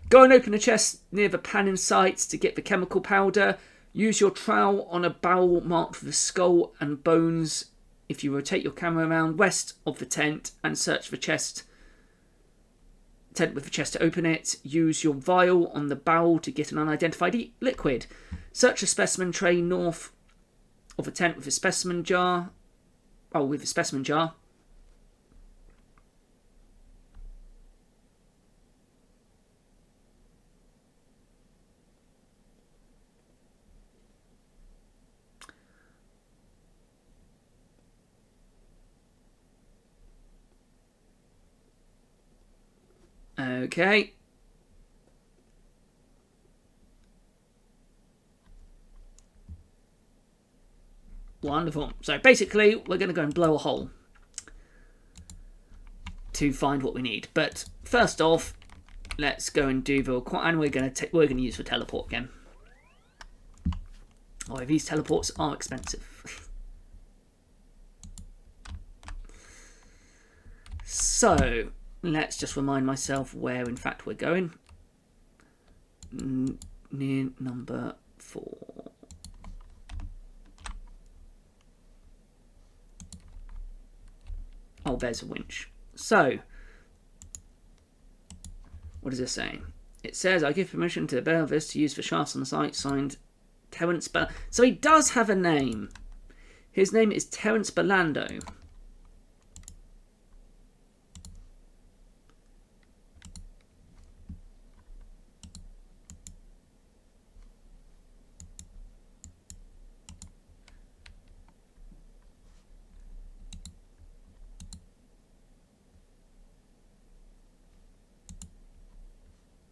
Go and open a chest near the panning sites to get the chemical powder. Use your trowel on a barrel marked with the skull and bones if you rotate your camera around west of the tent and search for tent with the chest to open it. Use your vial on the barrel to get an unidentified liquid. Search a specimen tray north of the tent with a specimen jar. Okay. Wonderful. So basically, we're going to go and blow a hole to find what we need. But first off, let's go and do the and we're going to use the teleport again. Oh, these teleports are expensive. So let's just remind myself where, in fact, we're going. Near number 4. Oh, there's a winch. So, what is this saying? It says, I give permission to bear this to use for shafts on the site, signed Terence So he does have a name. His name is Terence Belando.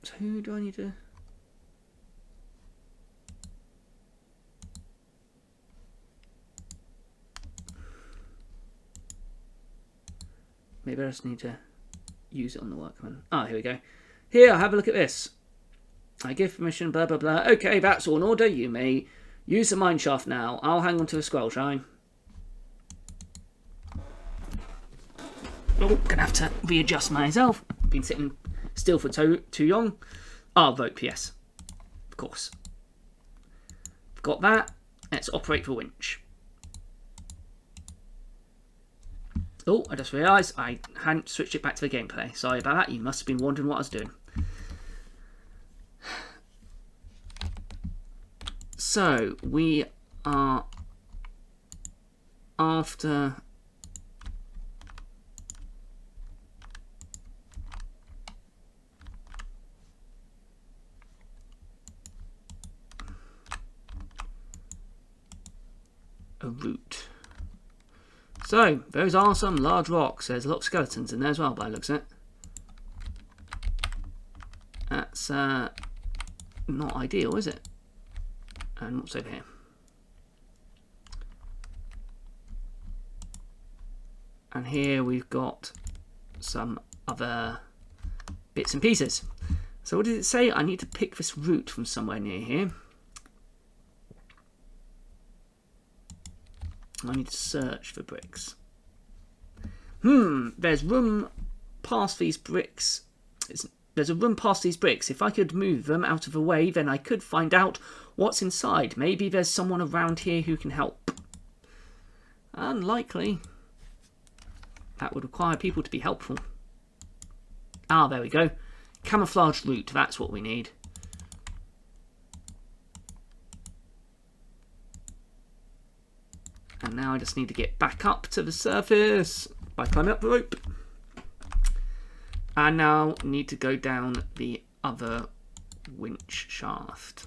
So who do I need to... Maybe I just need to use it on the workman. Ah, here we go. Here, have a look at this. I give permission, blah, blah, blah. Okay, that's all in order. You may use the mine shaft now. I'll hang on to the scroll, shall I? Oh, gonna have to readjust myself. Been sitting still for too long. Ah, rope, yes. Of course. Got that. Let's operate the winch. Oh, I just realised I hadn't switched it back to the gameplay. Sorry about that. You must have been wondering what I was doing. So, we are after... a route. So, those are some large rocks. There's a lot of skeletons in there as well, by the looks of it. That's not ideal, is it? And what's over here? And here we've got some other bits and pieces. So what does it say? I need to pick this route from somewhere near here. I need to search for bricks. There's room past these bricks. There's a room past these bricks. If I could move them out of the way, then I could find out what's inside. Maybe there's someone around here who can help. Unlikely. That would require people to be helpful. Ah, there we go. Camouflage route, that's what we need. And now I just need to get back up to the surface by climbing up the rope. And now need to go down the other winch shaft.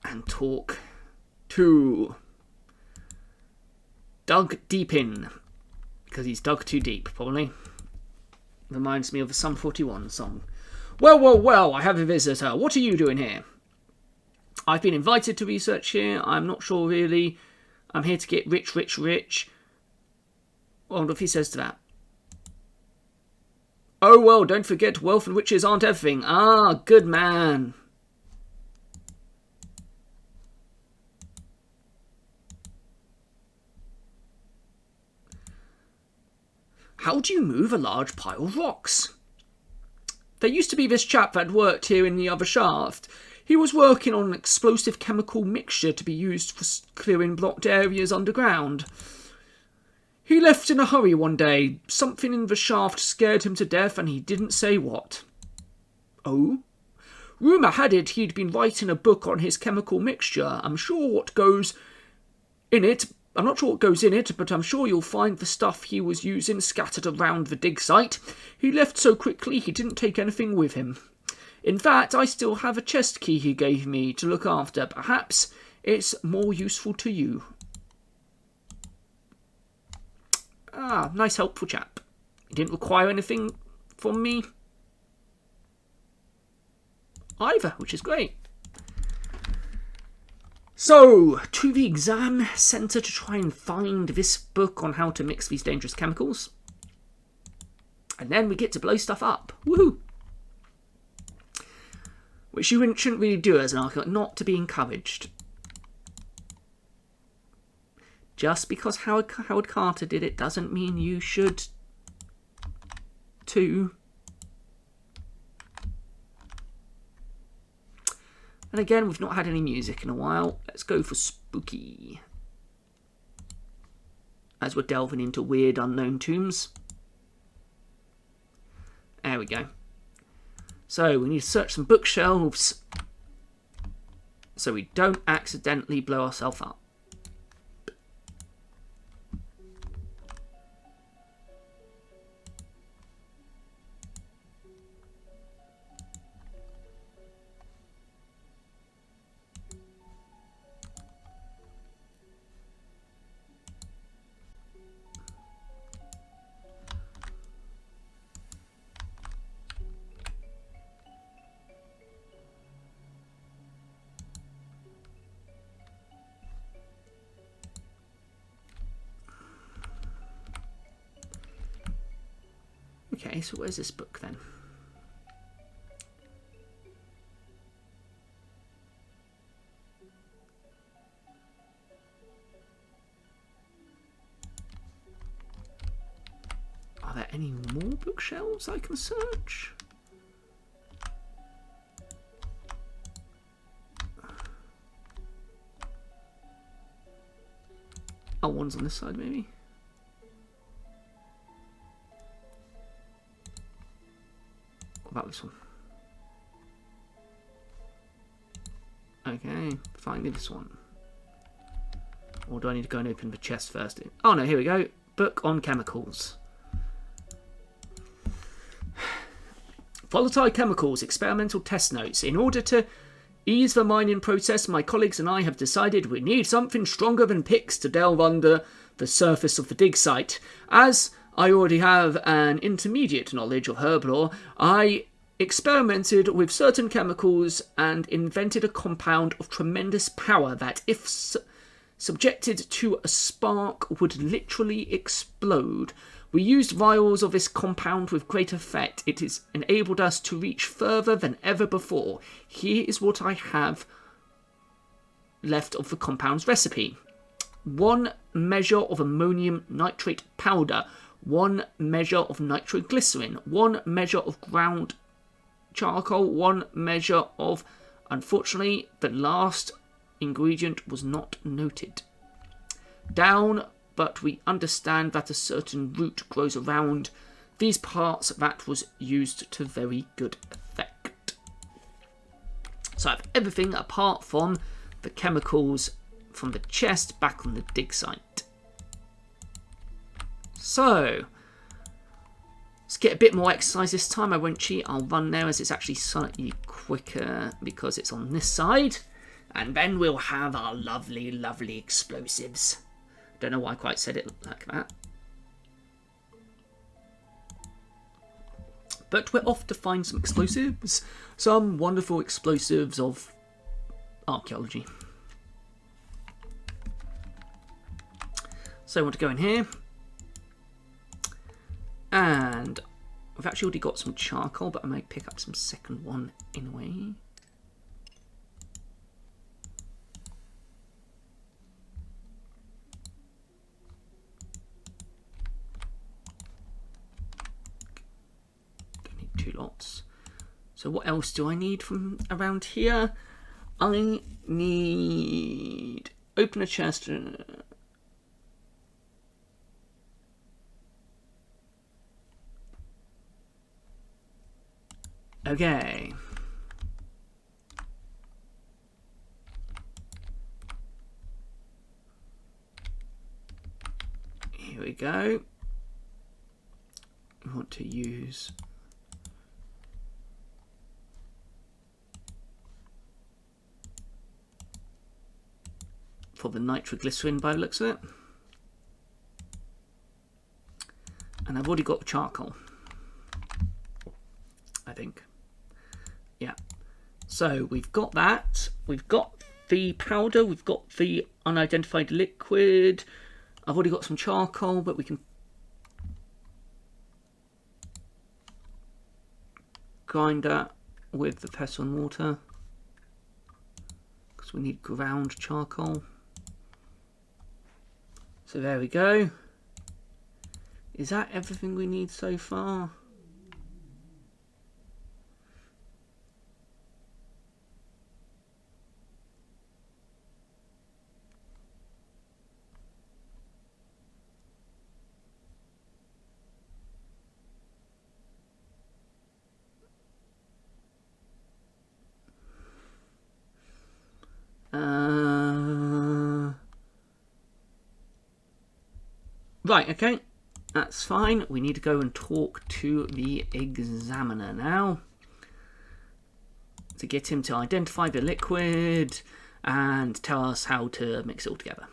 And talk to Dug Deep In. Because he's dug too deep, probably. Reminds me of the Sum 41 song. Well, well, well, I have a visitor. What are you doing here? I've been invited to research here. I'm not sure really. I'm here to get rich, rich, rich. I wonder if he says to that. Oh, well, don't forget, wealth and riches aren't everything. Ah, good man. How do you move a large pile of rocks? There used to be this chap that worked here in the other shaft. He was working on an explosive chemical mixture to be used for clearing blocked areas underground. He left in a hurry one day. Something in the shaft scared him to death and he didn't say what. Oh? Rumour had it he'd been writing a book on his chemical mixture. I'm not sure what goes in it, but I'm sure you'll find the stuff he was using scattered around the dig site. He left so quickly he didn't take anything with him. In fact, I still have a chest key he gave me to look after. Perhaps it's more useful to you. Ah, nice helpful chap. He didn't require anything from me either, which is great. So, to the exam centre to try and find this book on how to mix these dangerous chemicals. And then we get to blow stuff up. Woohoo! Which you shouldn't really do as an archaeologist, not to be encouraged. Just because Howard Carter did it doesn't mean you should too. And again, we've not had any music in a while. Let's go for spooky. As we're delving into weird unknown tombs. There we go. So we need to search some bookshelves so we don't accidentally blow ourselves up. Okay, so where's this book then? Are there any more bookshelves I can search? Oh, one's on this side maybe? What about this one? Okay, finally this one. Or do I need to go and open the chest first? Oh no, here we go. Book on chemicals. Volatile chemicals, experimental test notes. In order to ease the mining process, my colleagues and I have decided we need something stronger than picks to delve under the surface of the Digsite. As I already have an intermediate knowledge of herb lore, I experimented with certain chemicals and invented a compound of tremendous power that, if subjected to a spark, would literally explode. We used vials of this compound with great effect. It has enabled us to reach further than ever before. Here is what I have left of the compound's recipe. 1 measure of ammonium nitrate powder, 1 measure of nitroglycerin, 1 measure of ground charcoal, 1 measure of... Unfortunately, the last ingredient was not noted. Down, but we understand that a certain root grows around these parts that was used to very good effect. So I have everything apart from the chemicals from the chest back on the Digsite. So let's get a bit more exercise this time. I won't cheat, I'll run there as it's actually slightly quicker because it's on this side. And then we'll have our lovely, lovely explosives. Don't know why I quite said it like that. But we're off to find some explosives. Some wonderful explosives of archaeology. So I want to go in here. And I've actually already got some charcoal, but I may pick up some second one anyway. Don't need 2 lots. So what else do I need from around here? I need... Open a chest... Okay. Here we go. We want to use for the nitroglycerin by the looks of it. And I've already got charcoal, I think. Yeah, so we've got that, we've got the powder, we've got the unidentified liquid, I've already got some charcoal, but we can grind that with the pestle and mortar, because we need ground charcoal. So there we go. Is that everything we need so far? Right, okay. That's fine. We need to go and talk to the examiner now to get him to identify the liquid and tell us how to mix it all together.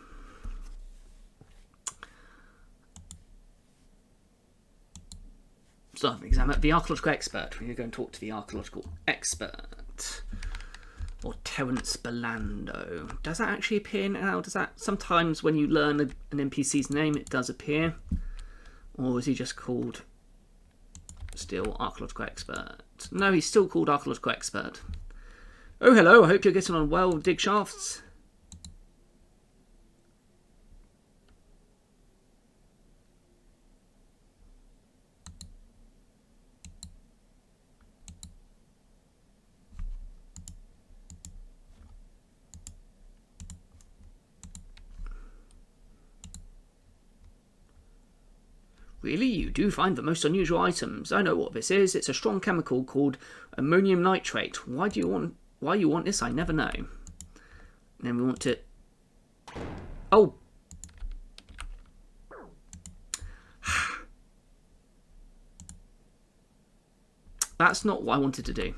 So, examiner, the archaeological expert. We need to go and talk to the archaeological expert. Or Terence Belando. Does that actually appear now? Does that sometimes when you learn an NPC's name, it does appear? Or is he just called still archaeological expert? No, he's still called archaeological expert. Oh, hello. I hope you're getting on well with dig shafts. Really, you do find the most unusual items. I know what this is. It's a strong chemical called ammonium nitrate. Why you want this? I never know. And then we want to. Oh. That's not what I wanted to do.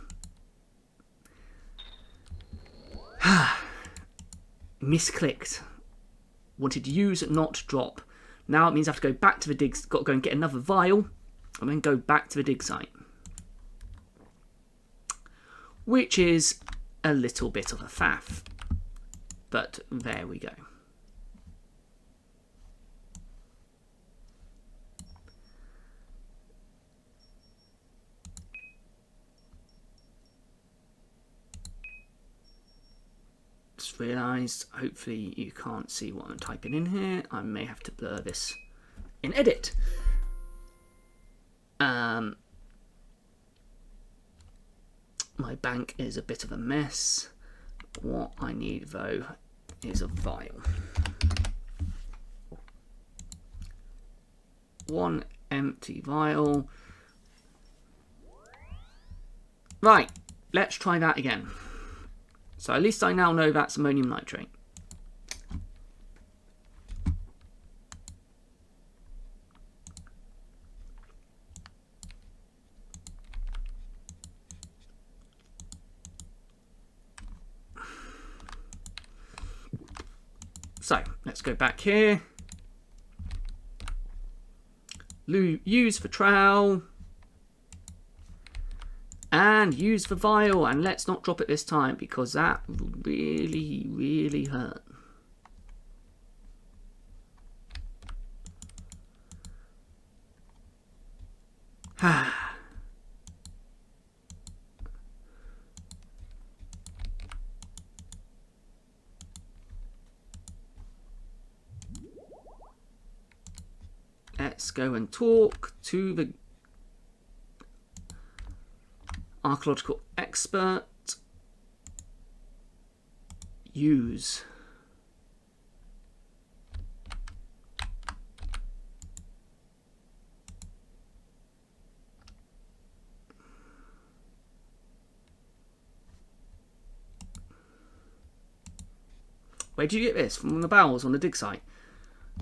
Misclicked. Wanted to use, not drop. Now it means I have to go back to the dig. Got to go and get another vial, and then go back to the dig site, which is a little bit of a faff. But there we go. Just realised, hopefully you can't see what I'm typing in here. I may have to blur this in edit. My bank is a bit of a mess. What I need though is a vial. One empty vial. Right, let's try that again. So at least I now know that's ammonium nitrate. So let's go back here. Use for trowel. And use the vial, and let's not drop it this time because that really, really hurt. Let's go and talk to the archaeological expert. Use. Where did you get this? From the barrels on the dig site.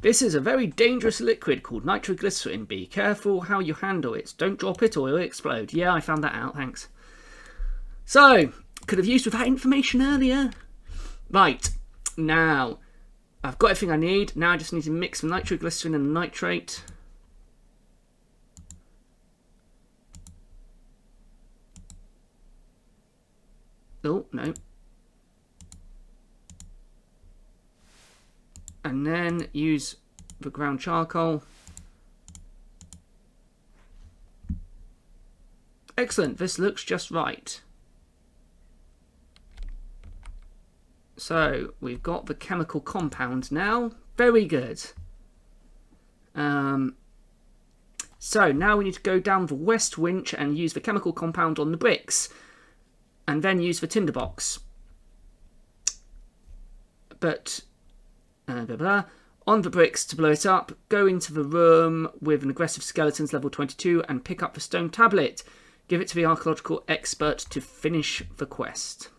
This is a very dangerous liquid called nitroglycerin. Be careful how you handle it. Don't drop it or it'll explode. Yeah, I found that out. Thanks. So, could have used with that information earlier. Right, now, I've got everything I need. Now I just need to mix some nitroglycerin and nitrate. Oh, no. And then use the ground charcoal. Excellent, this looks just right. So, we've got the chemical compound now. Very good. So, now we need to go down the west winch and use the chemical compound on the bricks. And then use the tinderbox. But, blah, blah, on the bricks to blow it up. Go into the room with an aggressive skeletons level 22 and pick up the stone tablet. Give it to the archaeological expert to finish the quest.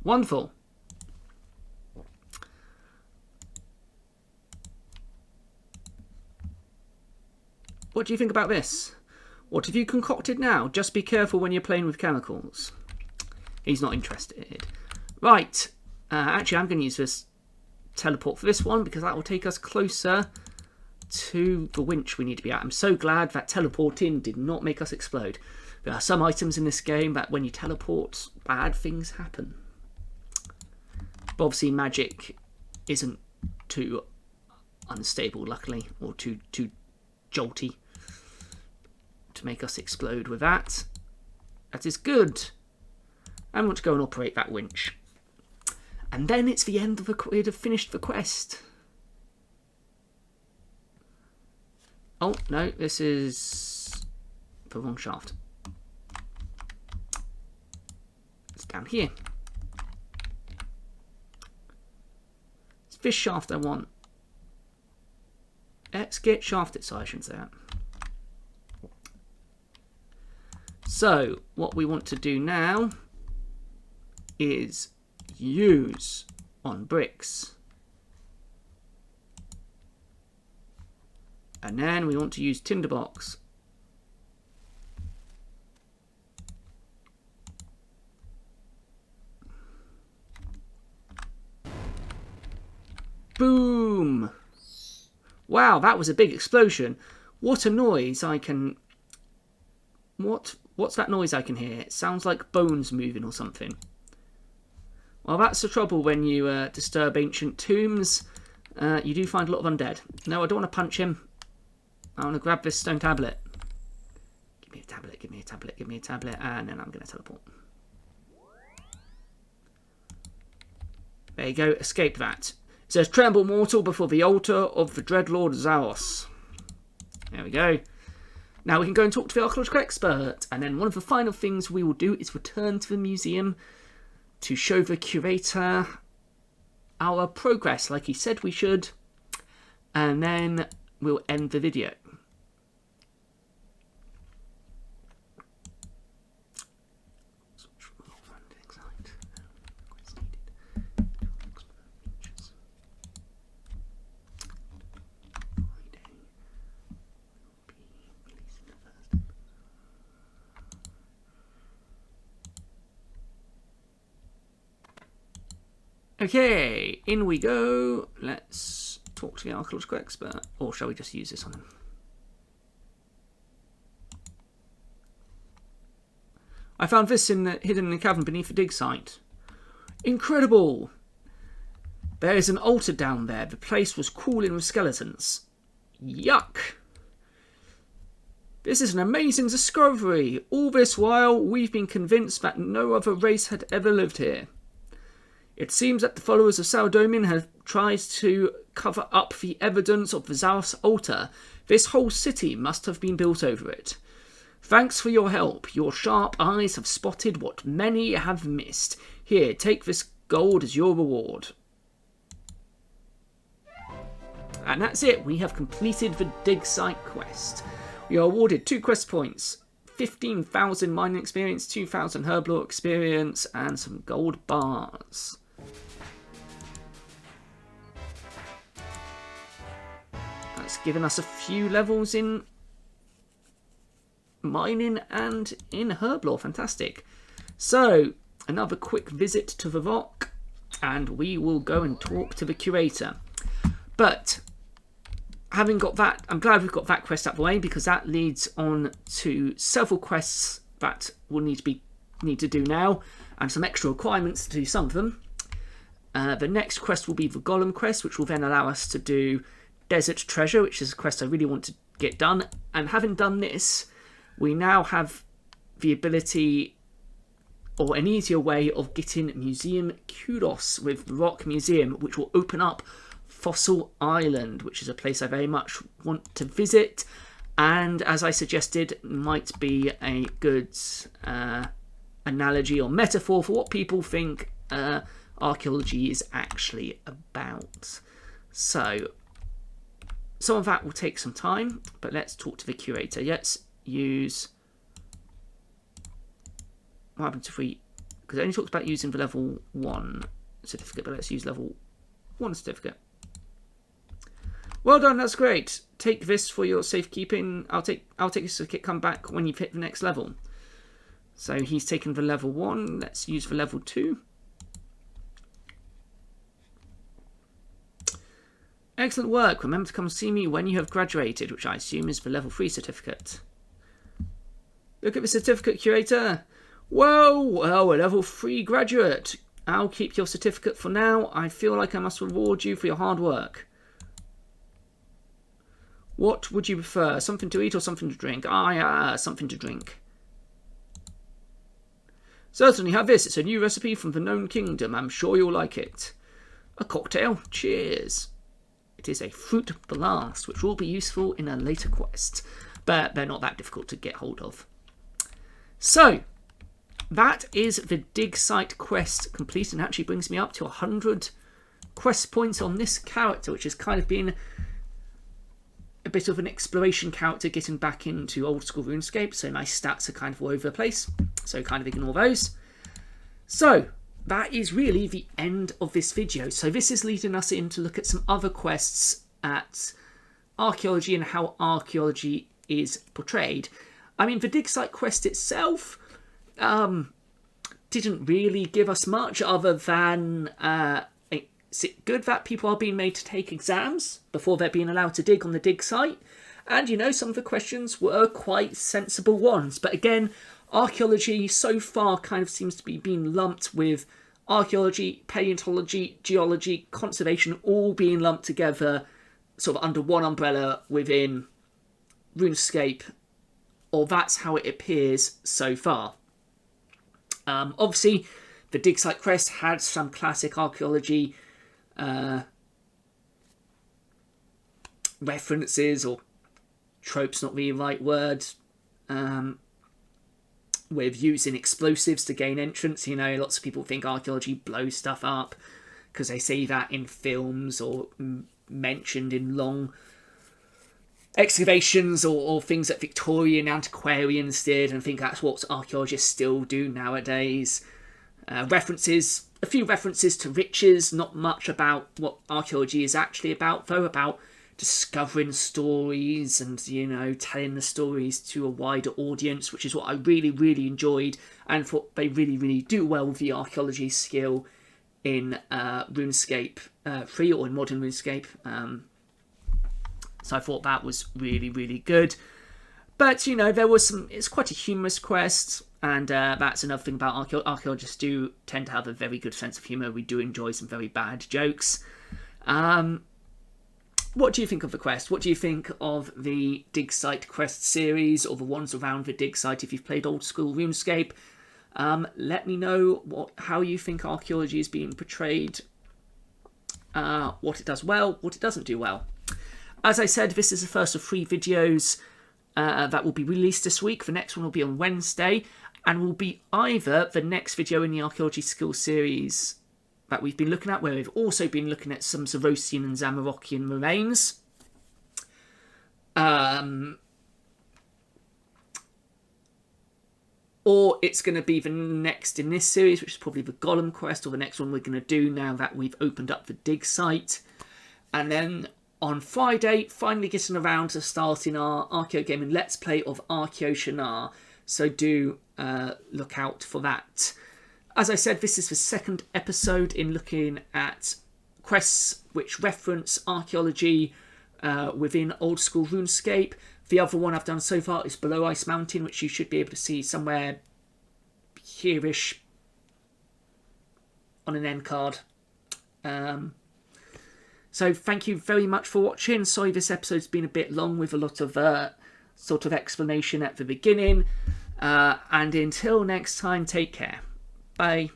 Wonderful. What do you think about this? What have you concocted now? Just be careful when you're playing with chemicals. He's not interested. Right. Actually, I'm going to use this teleport for this one because that will take us closer to the winch we need to be at. I'm so glad that teleporting did not make us explode. There are some items in this game that when you teleport, bad things happen. But obviously magic isn't too unstable, luckily, or too jolty to make us explode with that. That is good. I want to go and operate that winch. And then it's the end of the... we'd have finished the quest. Oh, no, this is the wrong shaft. It's down here. It's this shaft I want. Let's get shafted, so I shouldn't say that. So, what we want to do now is use on bricks. And then we want to use tinderbox. Boom! Wow, that was a big explosion. What a noise I can... What's that noise I can hear? It sounds like bones moving or something. Well, that's the trouble when you disturb ancient tombs. You do find a lot of undead. No, I don't want to punch him. I want to grab this stone tablet. Give me a tablet, give me a tablet, give me a tablet, and then I'm going to teleport. There you go, escape that. It says, tremble mortal before the altar of the dread Lord Zaros. There we go. Now we can go and talk to the archaeological expert. And then one of the final things we will do is return to the museum to show the curator our progress, like he said we should. And then we'll end the video. Okay, in we go. Let's talk to the archaeological expert. Or shall we just use this on him? I found this hidden in a cavern beneath the Digsite. Incredible! There is an altar down there. The place was crawling with skeletons. Yuck! This is an amazing discovery. All this while, we've been convinced that no other race had ever lived here. It seems that the followers of Saranthium have tried to cover up the evidence of the Zaros altar. This whole city must have been built over it. Thanks for your help. Your sharp eyes have spotted what many have missed. Here, take this gold as your reward. And that's it. We have completed the Digsite quest. We are awarded 2 quest points. 15,000 mining experience, 2,000 herb lore experience, and some gold bars. That's given us a few levels in mining and in herb lore. Fantastic. So, another quick visit to the Varrock, and we will go and talk to the curator. But having got that, I'm glad we've got that quest out of the way, because that leads on to several quests that we'll need to do now, and some extra requirements to do some of them. The next quest will be the Golem quest, which will then allow us to do Desert Treasure, which is a quest I really want to get done. And having done this, we now have the ability, or an easier way, of getting museum kudos with the Varrock Museum, which will open up Fossil Island, which is a place I very much want to visit, and as I suggested, might be a good analogy or metaphor for what people think archaeology is actually about. So, some of that will take some time, but let's talk to the curator. Let's use... What happens if we because it only talks about using the level 1 certificate, but let's use level 1 certificate. Well done, that's great. Take this for your safekeeping. I'll take this certificate, come back when you've hit the next level. So he's taken the level 1, let's use the level 2. Excellent work. Remember to come see me when you have graduated, which I assume is the level 3 certificate. Look at the certificate, curator. Whoa, well, a level 3 graduate. I'll keep your certificate for now. I feel like I must reward you for your hard work. What would you prefer? Something to eat or something to drink? Something to drink. Certainly have this. It's a new recipe from the known kingdom. I'm sure you'll like it. A cocktail. Cheers. It is a fruit blast, which will be useful in a later quest, but they're not that difficult to get hold of. So, that is the Digsite quest complete, and actually brings me up to 100 quest points on this character, which has kind of been a bit of an exploration character getting back into old school RuneScape, so my stats are kind of all over the place, so kind of ignore those. So, that is really the end of this video. So this is leading us in to look at some other quests at Archaeology and how Archaeology is portrayed. I mean, the Digsite quest itself didn't really give us much other than is it good that people are being made to take exams before they're being allowed to dig on the Digsite? And, you know, some of the questions were quite sensible ones. But again, Archaeology so far kind of seems to be being lumped with archaeology, paleontology, geology, conservation, all being lumped together sort of under one umbrella within RuneScape, or that's how it appears so far. Obviously, the Digsite quest had some classic archaeology references, or tropes, not really the right word, with using explosives to gain entrance. You know, lots of people think archaeology blows stuff up because they see that in films or mentioned in long excavations or things that Victorian antiquarians did, and think that's what archaeologists still do nowadays. A few references to riches, not much about what archaeology is actually about, though, about discovering stories and, you know, telling the stories to a wider audience, which is what I really, really enjoyed, and thought they really, really do well with the archaeology skill in RuneScape 3 or in modern RuneScape. So I thought that was really, really good. But, you know, there was it's quite a humorous quest, and that's another thing about archaeologists do tend to have a very good sense of humour. We do enjoy some very bad jokes. What do you think of the quest? What do you think of the Digsite quest series, or the ones around the Digsite if you've played old school RuneScape? Let me know how you think archaeology is being portrayed, what it does well, what it doesn't do well. As I said, this is the first of 3 videos that will be released this week. The next one will be on Wednesday, and will be either the next video in the Archaeology Skills series that we've been looking at, where we've also been looking at some Zarosian and Zamarockian remains. Or it's going to be the next in this series, which is probably the Golem quest, or the next one we're going to do now that we've opened up the Digsite. And then on Friday, finally getting around to starting our Archaeogaming Let's Play of Archaeoshana. So do look out for that. As I said, this is the second episode in looking at quests which reference archaeology within old school RuneScape. The other one I've done so far is Below Ice Mountain, which you should be able to see somewhere here-ish on an end card. So thank you very much for watching. Sorry this episode's been a bit long with a lot of sort of explanation at the beginning. And until next time, take care. Bye.